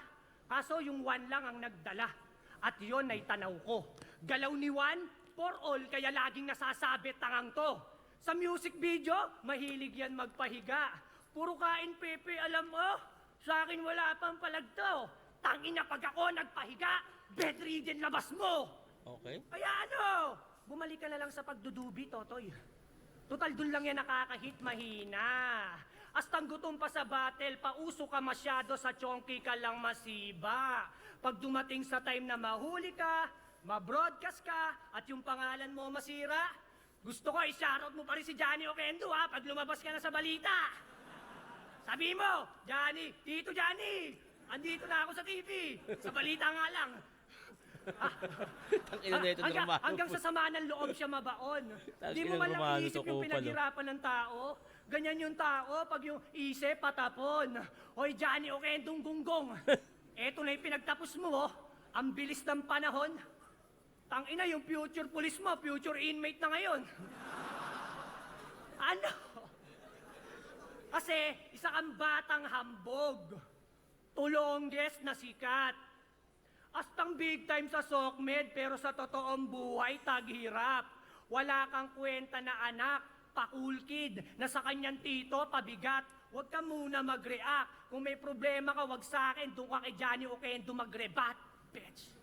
Kaso yung Juan lang ang nagdala. At yon ay tanaw ko. Galaw ni Juan, for all, kaya laging nasasabi tangang to. Sa music video, mahilig yan magpahiga. Puro kain pepe, alam mo? Sa akin wala pang palagto. Tangina pag ako nagpahiga, bedridden labas mo. Okay. Kaya ano, bumalik ka na lang sa pagdudubi, Totoy. Total dun lang yan nakakahit mahina. Astang gutom pa sa battle, pauso ka masyado, sa chonky ka lang masiba. Pag dumating sa time na mahuli ka, ma-broadcast ka, at yung pangalan mo masira, gusto ko i-shoutout mo pa rin si Johnny Oquendo pag lumabas ka na sa balita. Sabi mo, Johnny, Tito Johnny, andito na ako sa TV. Sa balita nga lang. Ang ina na ito ng Romano. Hanggang sa sama ng loob siya mabaon. Di mo Ang man ina ng lang Romano iisip to, yung kupal, pinaghirapan ng tao. Ganyan yung tao pag yung isip patapon. Hoy, Johnny Oquendong gunggong. Eto na yung pinagtapos mo, ang bilis ng panahon. Tangina yung future police mo, future inmate na ngayon. Ano? Kasi isa kang batang hambog. Tulongges na sikat. Astang big time sa SOCMED pero sa totoong buhay taghirap. Wala kang kwenta na anak, pa-cool kid, na sa kanyang tito pabigat. Huwag ka muna mag-react. Kung may problema ka, wag sa akin. Doon ka kay Johnny Oquendo mag-rebat, bitch.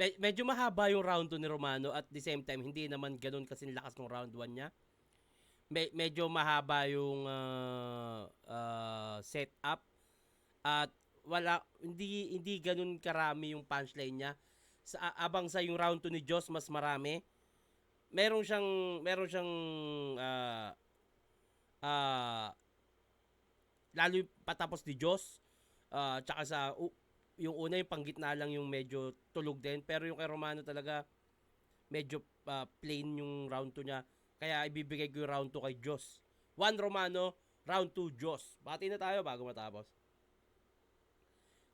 Medyo mahaba yung round 2 ni Romano at the same time hindi naman ganun kasi lakas ng round 1 niya. Medyo mahaba yung setup at hindi ganun karami yung punchline niya. Abang sa yung round 2 ni Diyos mas marami. Meron siyang lalo yung patapos ni Diyos tsaka sa yung una yung panggitna lang yung medyo tulog din, pero yung kay Romano talaga medyo plain yung round 2 niya, kaya ibibigay ko yung round 2 kay Diyos. 1 Romano, round 2 Diyos. Bati na tayo bago matapos.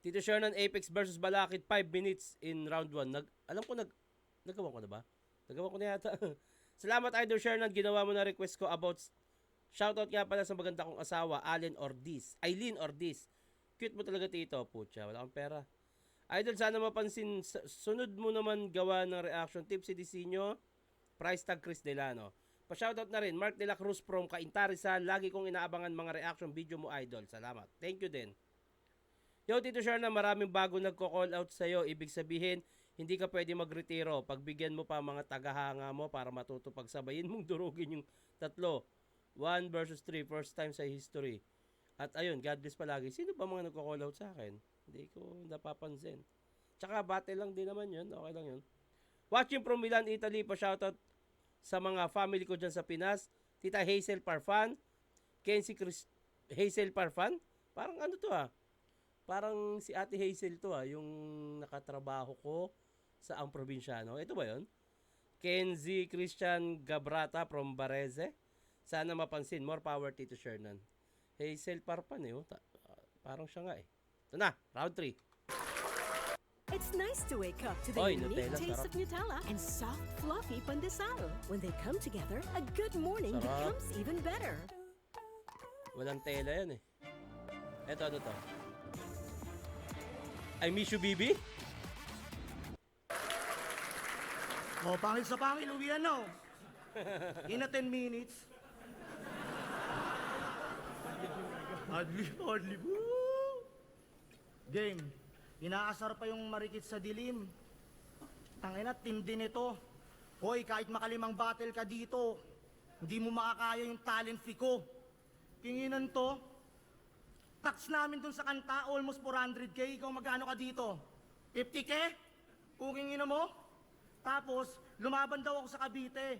Tito Shernan Apex versus Balakid, 5 minutes in round 1. Nagawa ko na ba? Nagawa ko na yata. Salamat Idol Shernan, ginawa mo na request ko about shoutout nga pala sa maganda kong asawa, Aileen Ordiz. Cute mo talaga tito, putya, wala kang pera. Idol, sana mapansin, sunod mo naman gawa ng reaction tips si Disinyo, price tag Chris Delano. Pa-shoutout na rin, Mark De La Cruz from Cainta, lagi kong inaabangan mga reaction video mo, Idol. Salamat. Thank you din. Yo, Tito Sherna, maraming bago nagko-call out sa'yo. Ibig sabihin, hindi ka pwede magretiro. Pagbigyan mo pa mga tagahanga mo para matuto pagsabayin mong durugin yung 3. 1 versus 3, first time sa history. At ayun, God bless palagi. Sino ba mga nagko-call out sa akin? Hindi ko napapansin. Tsaka battle lang din naman yun. Okay lang yun. Watching from Milan, Italy. Pa-shoutout sa mga family ko dyan sa Pinas. Tita Hazel Parfan. Kenzie Hazel Parfan. Parang ano to Parang si Ate Hazel to yung nakatrabaho ko sa ang probinsyano. Ito ba yun? Kenzie Christian Gabrata from Bareze. Sana mapansin. More power Tito Shernan. Hazel Parfan parang siya nga Ito na, round 3. It's nice to wake up to the Oy, unique Nutella, taste sarap. of Nutella and soft, fluffy pandesal. When they come together, a good morning Sarap. becomes even better. Walang tela yan Ito, ano to? I miss you, Bibi? Pangil sa pangil, uwian na In a 10 minutes. Hardly. Woo! Game. Inaasar pa yung marikit sa dilim. Tangina, tindi nito. Hoy, kahit makalimang battle ka dito, hindi mo makakaya yung talent fee ko. Kinginan to. Tax namin dun sa kanta, almost 400k. Ikaw magkano ka dito? 50k? Puking ina mo. Tapos, lumaban daw ako sa Cavite.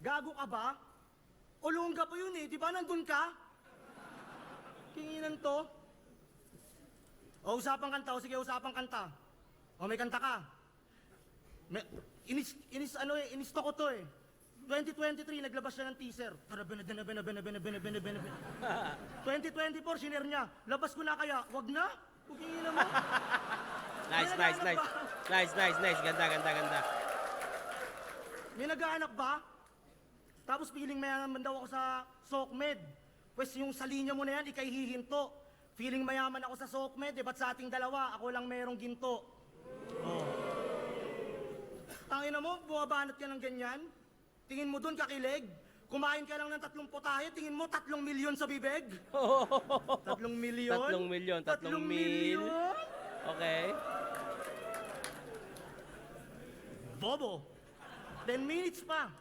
Gago ka ba? Olongga pa yun eh, di ba nandun ka? Kinginan to. O, usapang kanta. O, sige, usapang kanta. O, may kanta ka. May, inisto ko to eh. 2023, naglabas siya ng teaser. 2024, shinare niya. Labas ko na kaya, wag na. Kukingin mo. Nice. Ganda. May naghahanap ba? Tapos feeling mayaman daw ako sa SOCMED. Pwes yung sa linya mo na yan, ikay hihinto. Feeling mayaman ako sa SOCMED, ba't sa ating dalawa, ako lang merong ginto. Oh. Tangina mo, bumabanat ka ng ganyan. Tingin mo dun kakilig. Kumain ka lang ng 3 putahe, tingin mo 3 milyon sa bibig. 3 milyon? 3 mil. Okay. Bobo. 10 minutes pa.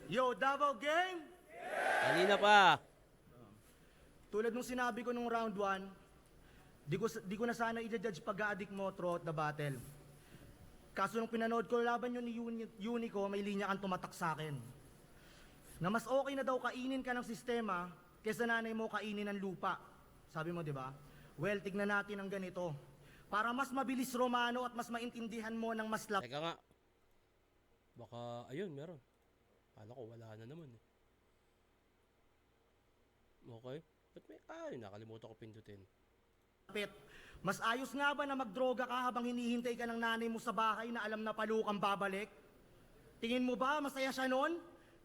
Yo, Davao game! Kanina pa. Tulad nung sinabi ko nung round 1, di ko na sana i-judge pag-addict mo throughout the battle. Kaso nung pinanood ko laban yun ni Unico, may linya kang tumatak sa akin. Na mas okay na daw kainin ka ng sistema kaysa nanay mo kainin ng lupa. Sabi mo, di ba? Well, tignan natin ang ganito. Para mas mabilis Romano at mas maintindihan mo ng mas Teka nga. Baka, ayun, meron. Kala ko, wala na naman eh. Okay. Ba't may, nakalimutan ko pindutin. lapit. Mas ayos nga ba na magdroga ka habang hinihintay ka ng nanay mo sa bahay na alam na palukang babalik? Tingin mo ba masaya siya noon?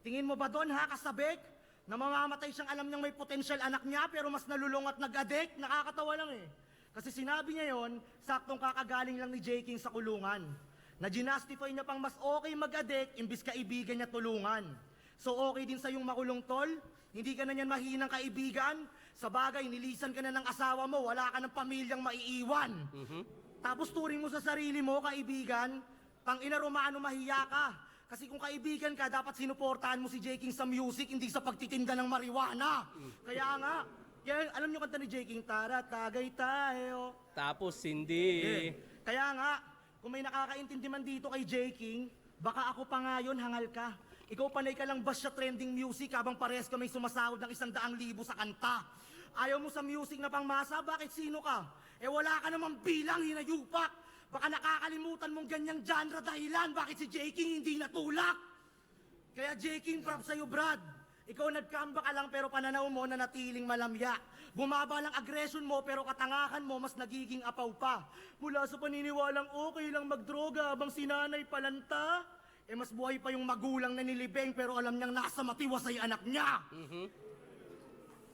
Tingin mo ba doon ha, kasabik? Na mamamatay siyang alam niyang may potential anak niya pero mas nalulung at nag-addict? Nakakatawa lang eh. Kasi sinabi niya yon, saktong kakagaling lang ni J. King sa kulungan. Na ginastify niya pang mas okay mag-addict imbis kaibigan niya tulungan. So okay din sa yung makulong tol? Hindi ka na niyan mahinang kaibigan? Sa bagay, nilisan ka na ng asawa mo, wala ka ng pamilyang maiiwan. Tapos turing mo sa sarili mo, kaibigan, tangina Romano, mahiya ka. Kasi kung kaibigan ka, dapat sinuportahan mo si J. King sa music, hindi sa pagtitinda ng marijuana. Kaya nga, kaya, alam niyo kanta ni J. King, tara, tagay tayo. Tapos hindi. Kaya nga, kung may nakakaintindi man dito kay J. King, baka ako pa nga yun, hangal ka. Ikaw panay ka lang bas sa trending music habang parehas ka may sumasahod ng 100,000 sa kanta. Ayaw mo sa music na pangmasa, bakit sino ka? Eh wala ka namang bilang, hinayupak. Baka nakakalimutan mong ganyang genre dahilan, bakit si J. King hindi natulak? Kaya J. King, props sa'yo, Brad. Ikaw nagkamba ka lang pero pananaw mo na natiling malamya. Bumaba lang aggression mo pero katangakan mo mas nagiging apaw pa. Mula sa paniniwalang okay lang magdroga habang sinanay palanta, eh mas buhay pa yung magulang na nilibeng pero alam niyang nasa matiwasay anak niya.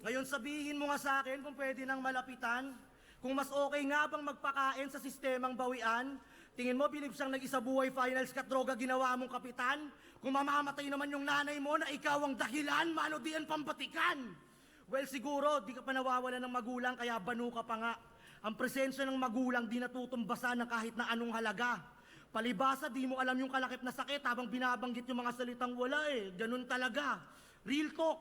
Ngayon sabihin mo nga sa akin kung pwede nang malapitan, kung mas okay nga bang magpakain sa sistemang bawian, tingin mo bilib siyang nag-isa buhay finals kat droga ginawa mong kapitan? Kung mamamatay naman yung nanay mo na ikaw ang dahilan, mano diyan pambatikan? Well siguro, di ka pa nawawala ng magulang kaya banu ka pa nga. Ang presensya ng magulang di natutumbasan ng kahit na anong halaga. Palibasa, di mo alam yung kalakip na sakit habang binabanggit yung mga salitang wala eh. Ganun talaga. Real talk.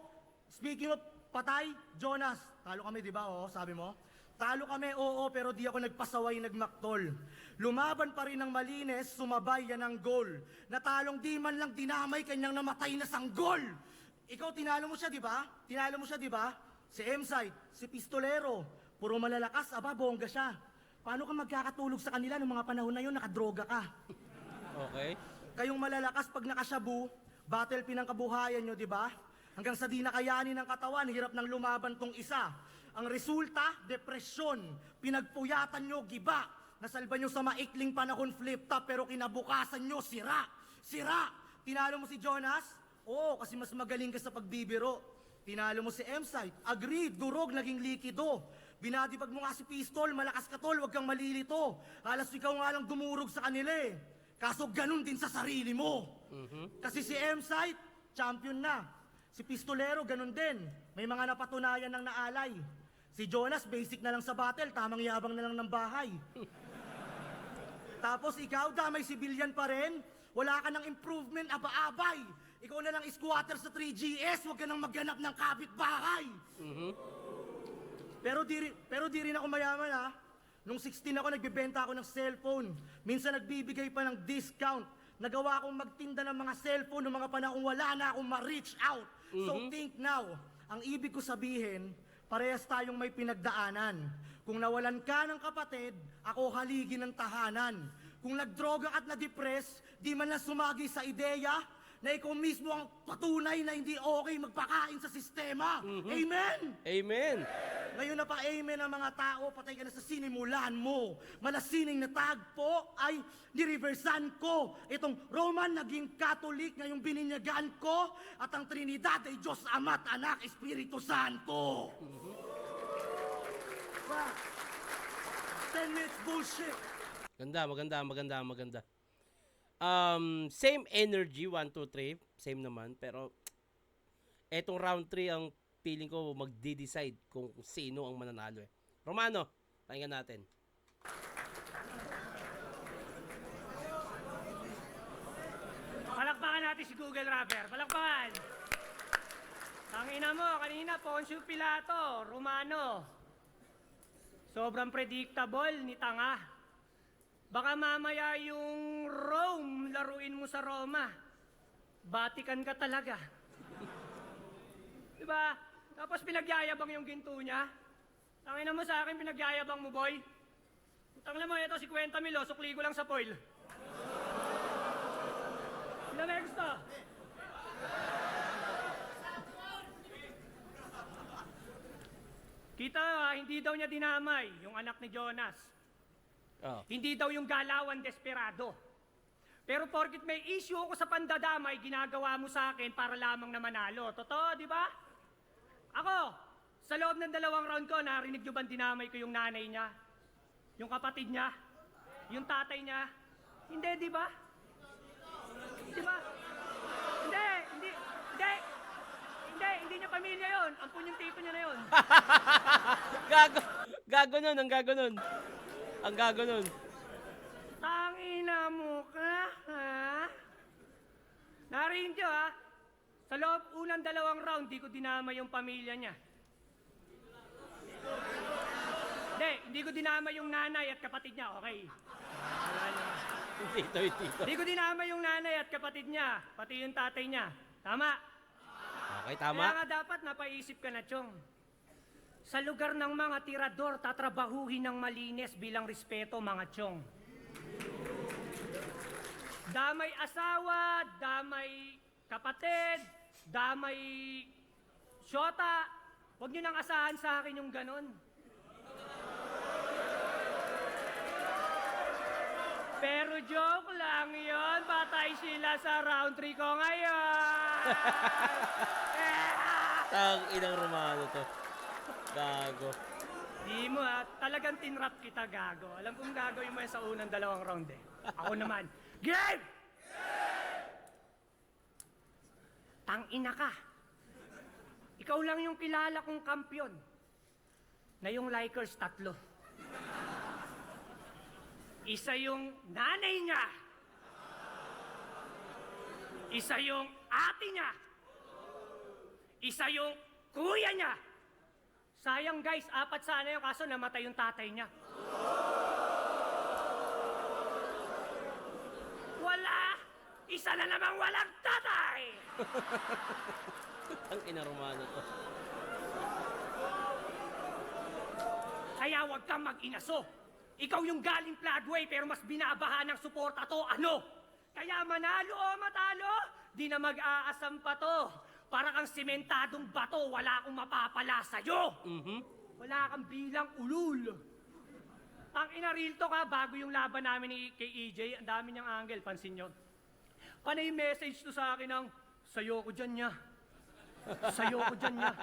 Speaking of patay, Jonas, talo kami di ba? Oo, sabi mo? Talo kami, oo, pero di ako nagpasaway, nagmaktol. Lumaban pa rin ng malinis, sumabay yan ang goal. Natalong di man lang dinamay kanyang namatay na sanggol. Ikaw, tinalo mo siya, di ba? Tinalo mo siya, di ba? Si M-Side, si Pistolero, puro malalakas, aba, bongga siya. Paano ka magkakatulog sa kanila noong mga panahon na yun, nakadroga ka? Okay. Kayong malalakas pag nakasyabu, battle pinangkabuhayan nyo, di ba? Hanggang sa di nakayanin ng katawan, hirap ng lumaban tong isa. Ang resulta, depresyon. Pinagpuyatan nyo, giba. Nasalba nyo sa maikling panahon flip top, pero kinabukasan nyo, sira. Sira. Tinalo mo si Jonas? Oo, kasi mas magaling ka sa pagbibiro. Tinalo mo si M-Side? Agreed, durog, naging likido. Binadipag mo nga si Pistol, malakas ka tol, wag kang malilito. Halos ikaw nga lang dumurog sa kanila eh. Kaso ganun din sa sarili mo. Kasi si M-Side, champion na. Si Pistolero, ganun din. May mga napatunayan ng naalay. Si Jonas, basic na lang sa battle, tamang yabang na lang ng bahay. Tapos ikaw, damay civilian pa rin. Wala ka ng improvement, aba-abay. Ikaw na lang squatter sa 3GS, huwag ka nang magganap ng kapitbahay. Pero di rin ako mayaman ha. Nung 16 ako, nagbebenta ako ng cellphone. Minsan nagbibigay pa ng discount. Nagawa akong magtinda ng mga cellphone noong mga panahong wala na akong ma-reach out. So think now, ang ibig ko sabihin, parehas tayong may pinagdaanan. Kung nawalan ka ng kapatid, ako haligi ng tahanan. Kung nagdroga at na-depress, di man lang sumagi sa ideya na ikaw mismo ang patunay na hindi okay magpakain sa sistema. Amen? Amen. Ngayon na pa amen ang mga tao, patay ka na sa sinimulan mo. Malasining na tagpo ay nireversan ko. Itong Roman naging Catholic, ngayong bininyagan ko. At ang Trinidad ay Diyos Ama't Anak, Espiritu Santo. 10 minutes bullshit. Maganda. Same energy, 1, 2, 3. Same naman. Pero, etong round 3 ang feeling ko magde-decide kung sino ang mananalo eh. Romano, pakinggan natin. Palakpakan natin si Google Rapper. Palakpakan! Tangina mo, kanina Poncio Pilato, Romano. Sobrang predictable ni Tanga. Baka mamaya yung Rome, laruin mo sa Roma. Vatican ka talaga. Diba? Tapos pinagyayabang yung ginto niya. Tangina mo sa akin, pinagyayabang mo, boy. Tangina mo, ito, 50 mil, sukli ko lang sa foil. Ilan na gusto? Kita, hindi daw niya dinamay yung anak ni Jonas. Oh. Hindi daw yung galawan desperado. Pero porkit may issue ako sa pandadamay, ginagawa mo sa akin para lamang na manalo. Totoo, di ba? Ako, sa loob ng 2 round ko, narinig nyo ba dinamay ko yung nanay niya? Yung kapatid niya? Yung tatay niya? Hindi, di ba? Di ba? Hindi niya pamilya yon. Ampun yung tito niya na yon. Gago nun, ang gago nun. Ang gago nun. Tangina mo ka, ha? Narinig nyo, ha? Sa loob unang 2 round, di ko dinama yung pamilya niya. Hindi ko dinama yung nanay at kapatid niya, okay? Tito. Di ko dinama yung nanay at kapatid niya, pati yung tatay niya. Tama? Okay, Kaya tama. nga dapat napaisip ka na, Chong. Sa lugar ng mga tirador, tatrabahuhin ng malinis bilang respeto, mga Chong. Damay asawa, damay kapatid, damay syota. Huwag nyo nang asahan sa akin yung ganon. Pero joke lang yon, patay sila sa round 3 ko ngayon. Tang inang Romano to. Gago. Di mo talagang tinrap kita, gago. Alam kong gagawin mo yan sa unang 2 round eh. Ako naman, game! Tang-ina ka. Ikaw lang yung kilala kong kampyon na yung Lakers 3. Isa yung nanay niya. Isa yung ate niya. Isa yung kuya niya. Sayang guys, 4 sana yung kaso namatay yung tatay niya. Wala! Isa na namang walang tatay! Ang ina Romano to. Kaya huwag kang mag-inaso. Ikaw yung galing Floodway pero mas binabaha ng suporta to, ano? Kaya manalo o matalo, di na mag-aasam pa to. Para kang sementadong bato, wala akong mapapala sa'yo. Wala kang bilang ulul. Ang real to ka, bago yung laban namin kay EJ, ang dami niyang angle, pansin nyo. Panay message to sa akin ng, sayo ko dyan niya. Sayo ko dyan niya.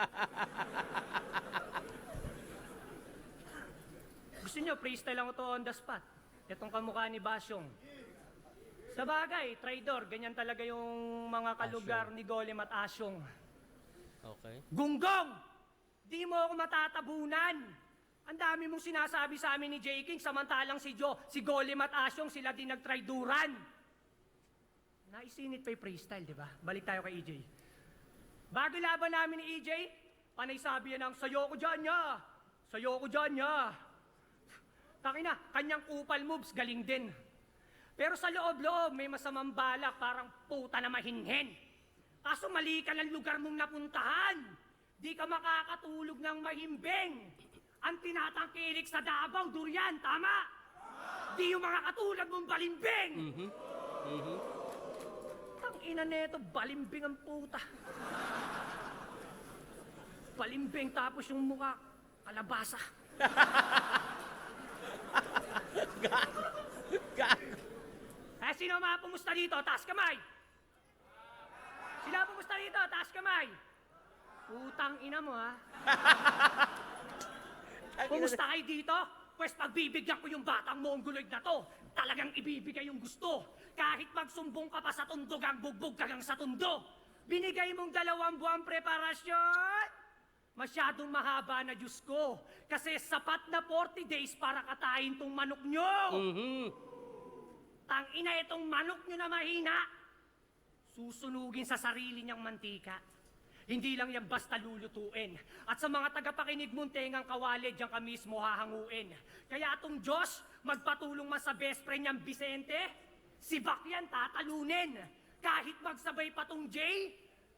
Gusto nyo, freestyle lang ito on the spot. Itong kamukha ni Basyong. Sa bagay, traidor, ganyan talaga yung mga kalugar ni Golem at Asyong. Okay. Gunggong! Di mo ako matatabunan! Ang dami mong sinasabi sa amin ni J. King, samantalang si Golem at Asyong, sila din nagtraiduran. Naisinit pa yung freestyle, di ba? Balik tayo kay EJ. Bago laban namin ni EJ, panay sabi yan ng, sayo ko dyan niya! Sayo ko dyan niya! Takina, kanyang kupal moves, galing din. Pero sa loob-loob, may masamang balak, parang puta na mahinhin. Kaso mali ka ng lugar mong napuntahan. Di ka makakatulog ng mahimbing. Ang tinatangkilik sa Davao, durian, tama? Di yung mga katulad mong balimbing. Tangina neto, balimbing ang puta. Balimbing tapos yung mukha, kalabasa. Eh, sino mga pumusta dito? Taas kamay! Sino pumusta dito? Taas kamay! Putang ina mo, ha? Pumusta kayo dito? Pwes pagbibigyan ko yung batang mongoloid na to. Talagang ibibigay yung gusto. Kahit magsumbong ka pa sa tundog, ang bugbog ka lang sa tundo. Binigay mong 2 buwang preparasyon. Masyadong mahaba na, Diyos ko. Kasi sapat na 40 days para katayin tong manok nyo. Tangina itong manok nyo na mahina. Susunugin sa sarili niyang mantika. Hindi lang yan basta lulutuin. At sa mga tagapakinig mong tengang kawali, diyan ka mismo hahanguin. Kaya itong Diyos, magpatulong man sa best friend niyang Vicente, si Bak yan tatalunin. Kahit magsabay pa tong J,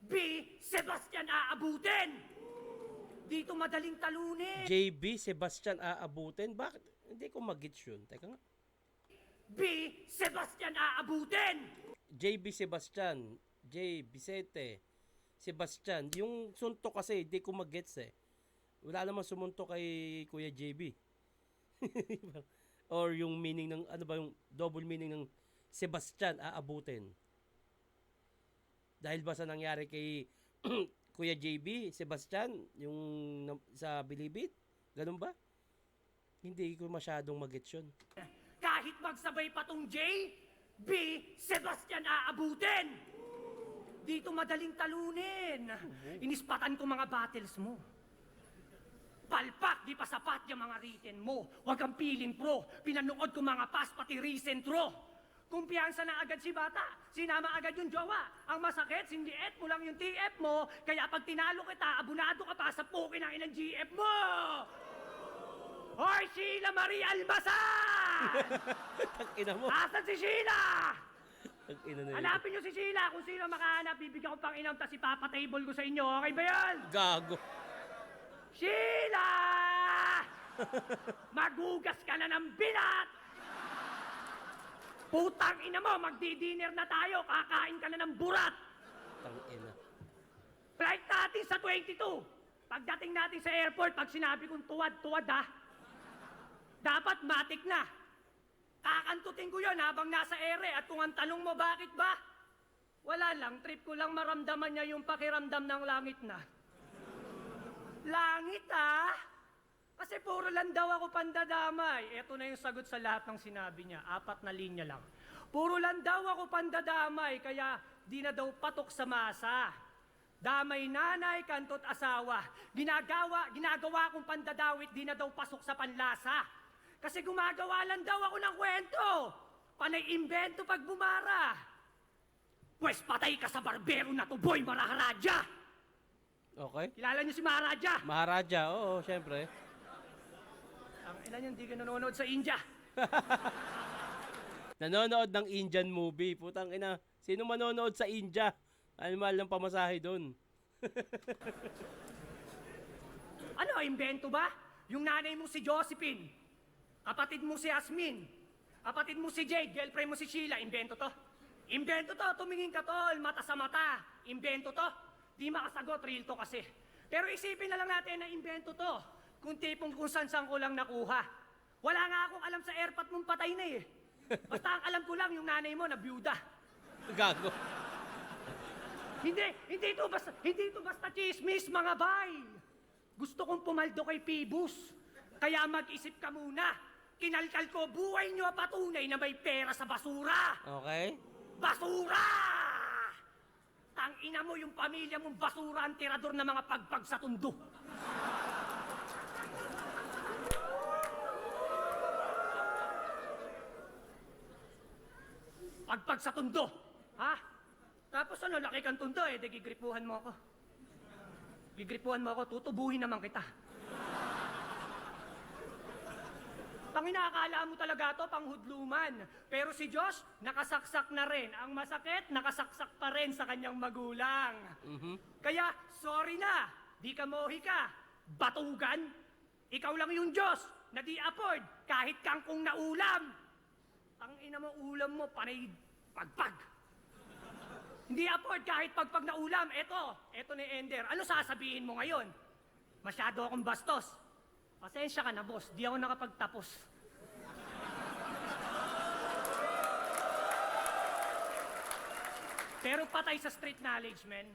B, Sebastian aabutin. Dito madaling talunin. JB, Sebastian aabutin? Bakit? Hindi ko mag-gets yun. Teka nga. B, Sebastian aabutin. JB Sebastian. J. Vicente. Sebastian. Yung suntok kasi, hindi ko mag-gets eh. Wala namang sumuntok kay Kuya JB. Or yung meaning ng, ano ba yung double meaning ng Sebastian aabutin. Dahil ba sa nangyari kay Kuya JB, Sebastian, yung sa Bilibid? Ganun ba? Hindi ko masyadong mag-gets yun. Kahit magsabay pa tong J, B, Sebastian aabutin. Dito madaling talunin. Inispatan ko mga battles mo. Palpak, di pa sapat yung mga written mo. Huwag kang piling pro. Pinanood ko mga past, pati recent raw. Kumpiyansa na agad si bata. Sinama agad yung jowa. Ang masakit, sindiet mo lang yung TF mo. Kaya pag tinalo kita, abunado ka pa sa pukin ng inang GF mo. Hoy, Sheila Marie Almazan! Tangina mo. Asan si Sheila? Tangina na yun. Hanapin niyo si Sheila. Kung sino makahanap, bibigyan ko pang inom, tas ipapatable ko sa inyo. Okay ba yan? Gago. Sheila! Magugas ka na ng binat! Putang ina mo, magdi-dinner na tayo, kakain ka na ng burat! Tangina. Flight natin sa 22. Pagdating natin sa airport, pag sinabi kong tuwad-tuwad ha, dapat matik na. Kakantutin ko yon habang nasa ere at kung ang tanong mo bakit ba, wala lang, trip ko lang maramdaman niya yung pakiramdam ng langit na. Langit ha? Kasi puro lang daw ako pandadamay. Ito na yung sagot sa lahat ng sinabi niya. 4 na linya lang. Puro lang daw ako pandadamay, kaya di na daw patok sa masa. Damay nanay, kantot asawa. Ginagawa kong pandadawit, di na daw pasok sa panlasa. Kasi gumagawa lang daw ako ng kwento. Panay imbento pag bumara. Pwes patay ka sa barbero na to, boy, Maharaja. Okay. Kilala niyo si Maharaja? Maharaja, oo, syempre. Ang ina niyan, di ka nanonood sa India. Nanonood ng Indian movie. Putang ina. Sino manonood sa India? Ano mahal ng pamasahe doon? Ano, imbento ba? Yung nanay mo si Josephine, kapatid mo si Asmin, kapatid mo si Jade, girlfriend mo si Sheila, imbento to? Imbento to, tumingin ka tol, mata sa mata. Imbento to. Di makasagot, real to kasi. Pero isipin na lang natin na imbento to. Kung tipong kung saan ko lang nakuha. Wala nga akong alam sa airpot mong patay na eh. Basta ang alam ko lang yung nanay mo na byuda. Gago. Hindi to basta chismis, mga bay. Gusto kong pumaldo kay Pibus. Kaya mag-isip ka muna. Kinalkal ko buhay nyo patunay na may pera sa basura. Okay. Basura! Tangina mo yung pamilya mong basura ang tirador ng mga pagpag sa tundo. Pagpag sa tundo, ha? Tapos ano, laki kang tundo eh, di gigripuhan mo ako. Gigripuhan mo ako, tutubuhin naman kita. Akala mo talaga to, panghudluman. Pero si Josh, nakasaksak na rin. Ang masakit, nakasaksak pa rin sa kanyang magulang. Kaya, sorry na, di ka mohi ka. Batugan, ikaw lang yung Diyos na di afford kahit kangkong na ulam. Ang ina mo, ulam mo, panay pagpag. Hindi afford kahit pagpag na ulam. Eto ni Ender. Ano sasabihin mo ngayon? Masyado akong bastos. Pasensya ka na, boss. Di ako nakapagtapos. Pero patay sa street knowledge, men.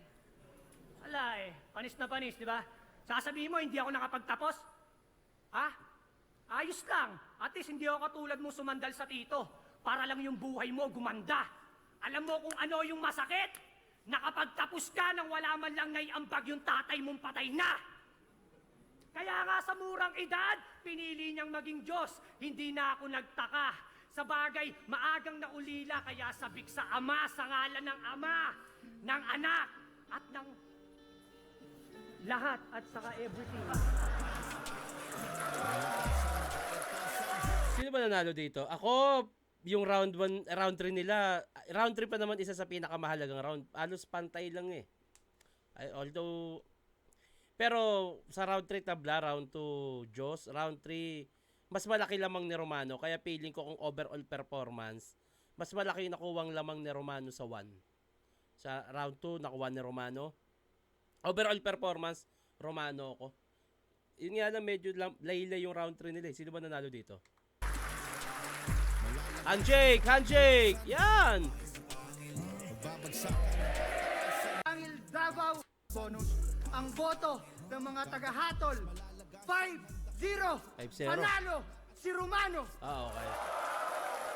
Wala eh. Panis na panis, di ba? Sasabihin mo, hindi ako nakapagtapos? Ha? Ayos lang. At least hindi ako katulad mo sumandal sa tito para lang yung buhay mo gumanda. Alam mo kung ano yung masakit? Nakapagtapos ka nang wala man lang naiambag yung tatay mong patay na. Kaya nga sa murang edad, pinili niyang maging Diyos. Hindi na ako nagtaka. Sa bagay, maagang naulila kaya sabik sa Ama, sa ngalan ng Ama, ng Anak, at ng lahat, at saka everything. Sino ba nanalo dito? Ako, yung round 1, round 3 nila, round 3 pa naman isa sa pinakamahalagang round. Halos pantay lang eh. Although, pero sa round 3 tabla, round 2 Diyos, round 3 mas malaki lamang ni Romano. Kaya feeling ko kung overall performance, mas malaki nakuwang lamang ni Romano sa 1. Sa round 2, nakuha ni Romano. Overall performance, Romano ako. Yun nga lang, medyo laylay yung round 3 nila. Sino ba nanalo dito? Handshake! Handshake! Yan! Angel Davao bonus ang boto ng mga taga-hatol 5-0 5-0. panalo si Romano. Okay.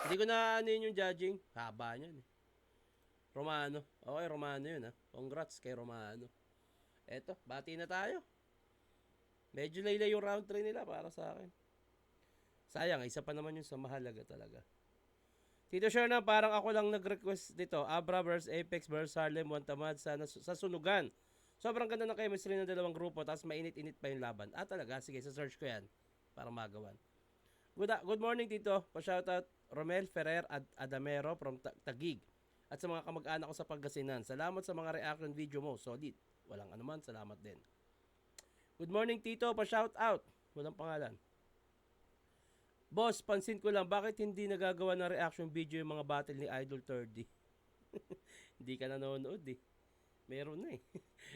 Hindi ko na ano yun yung judging. Haba niyan eh. Romano. Okay, Romano yun ha. Congrats kay Romano. Eto, bati na tayo. Medyo laylay yung round 3 nila para sa akin. Sayang, isa pa naman yun sa mahalaga talaga. Tito Sherna, parang ako lang nag-request dito. Abra vs Apex vs Harlem, One Tamad sa sunugan. Sobrang ganda ng chemistry ng dalawang grupo, tapos mainit-init pa yung laban. Talaga? Sige, sa-search ko yan para magawan. Good morning, Tito. Pa-shoutout Romel Ferrer Adamero from Taguig. At sa mga kamag-anak ko sa Pangasinan. Salamat sa mga reaction video mo. Solid. Walang anuman, salamat din. Good morning, Tito. Pa-shoutout. Walang pangalan. Boss, pansin ko lang, bakit hindi nagagawa ng reaction video yung mga battle ni Idol 30? Hindi ka nanonood eh. Meron na eh.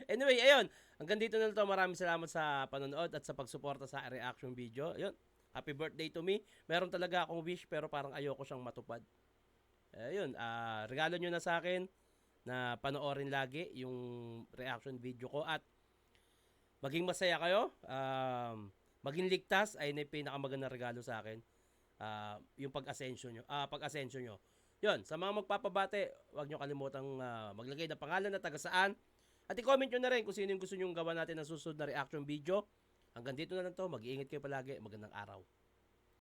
Anyway, ayun. Hanggang dito na to. Maraming salamat sa panonood at sa pagsuporta sa reaction video. Ayun. Happy birthday to me. Meron talaga akong wish pero parang ayoko siyang matupad. Ayun. Regalo nyo na sa akin na panoorin lagi yung reaction video ko at maging masaya kayo. Maging ligtas ay na yung pinakamagandang regalo sa akin. Yung pag-ascension nyo. Yun, sa mga magpapabate, huwag nyo kalimutang maglagay ng pangalan na taga saan. At i-comment nyo na rin kung sino yung gusto nyo gawa natin ng susunod na reaction video. Hanggang dito na lang to. Mag-iingat kayo palagi. Magandang araw.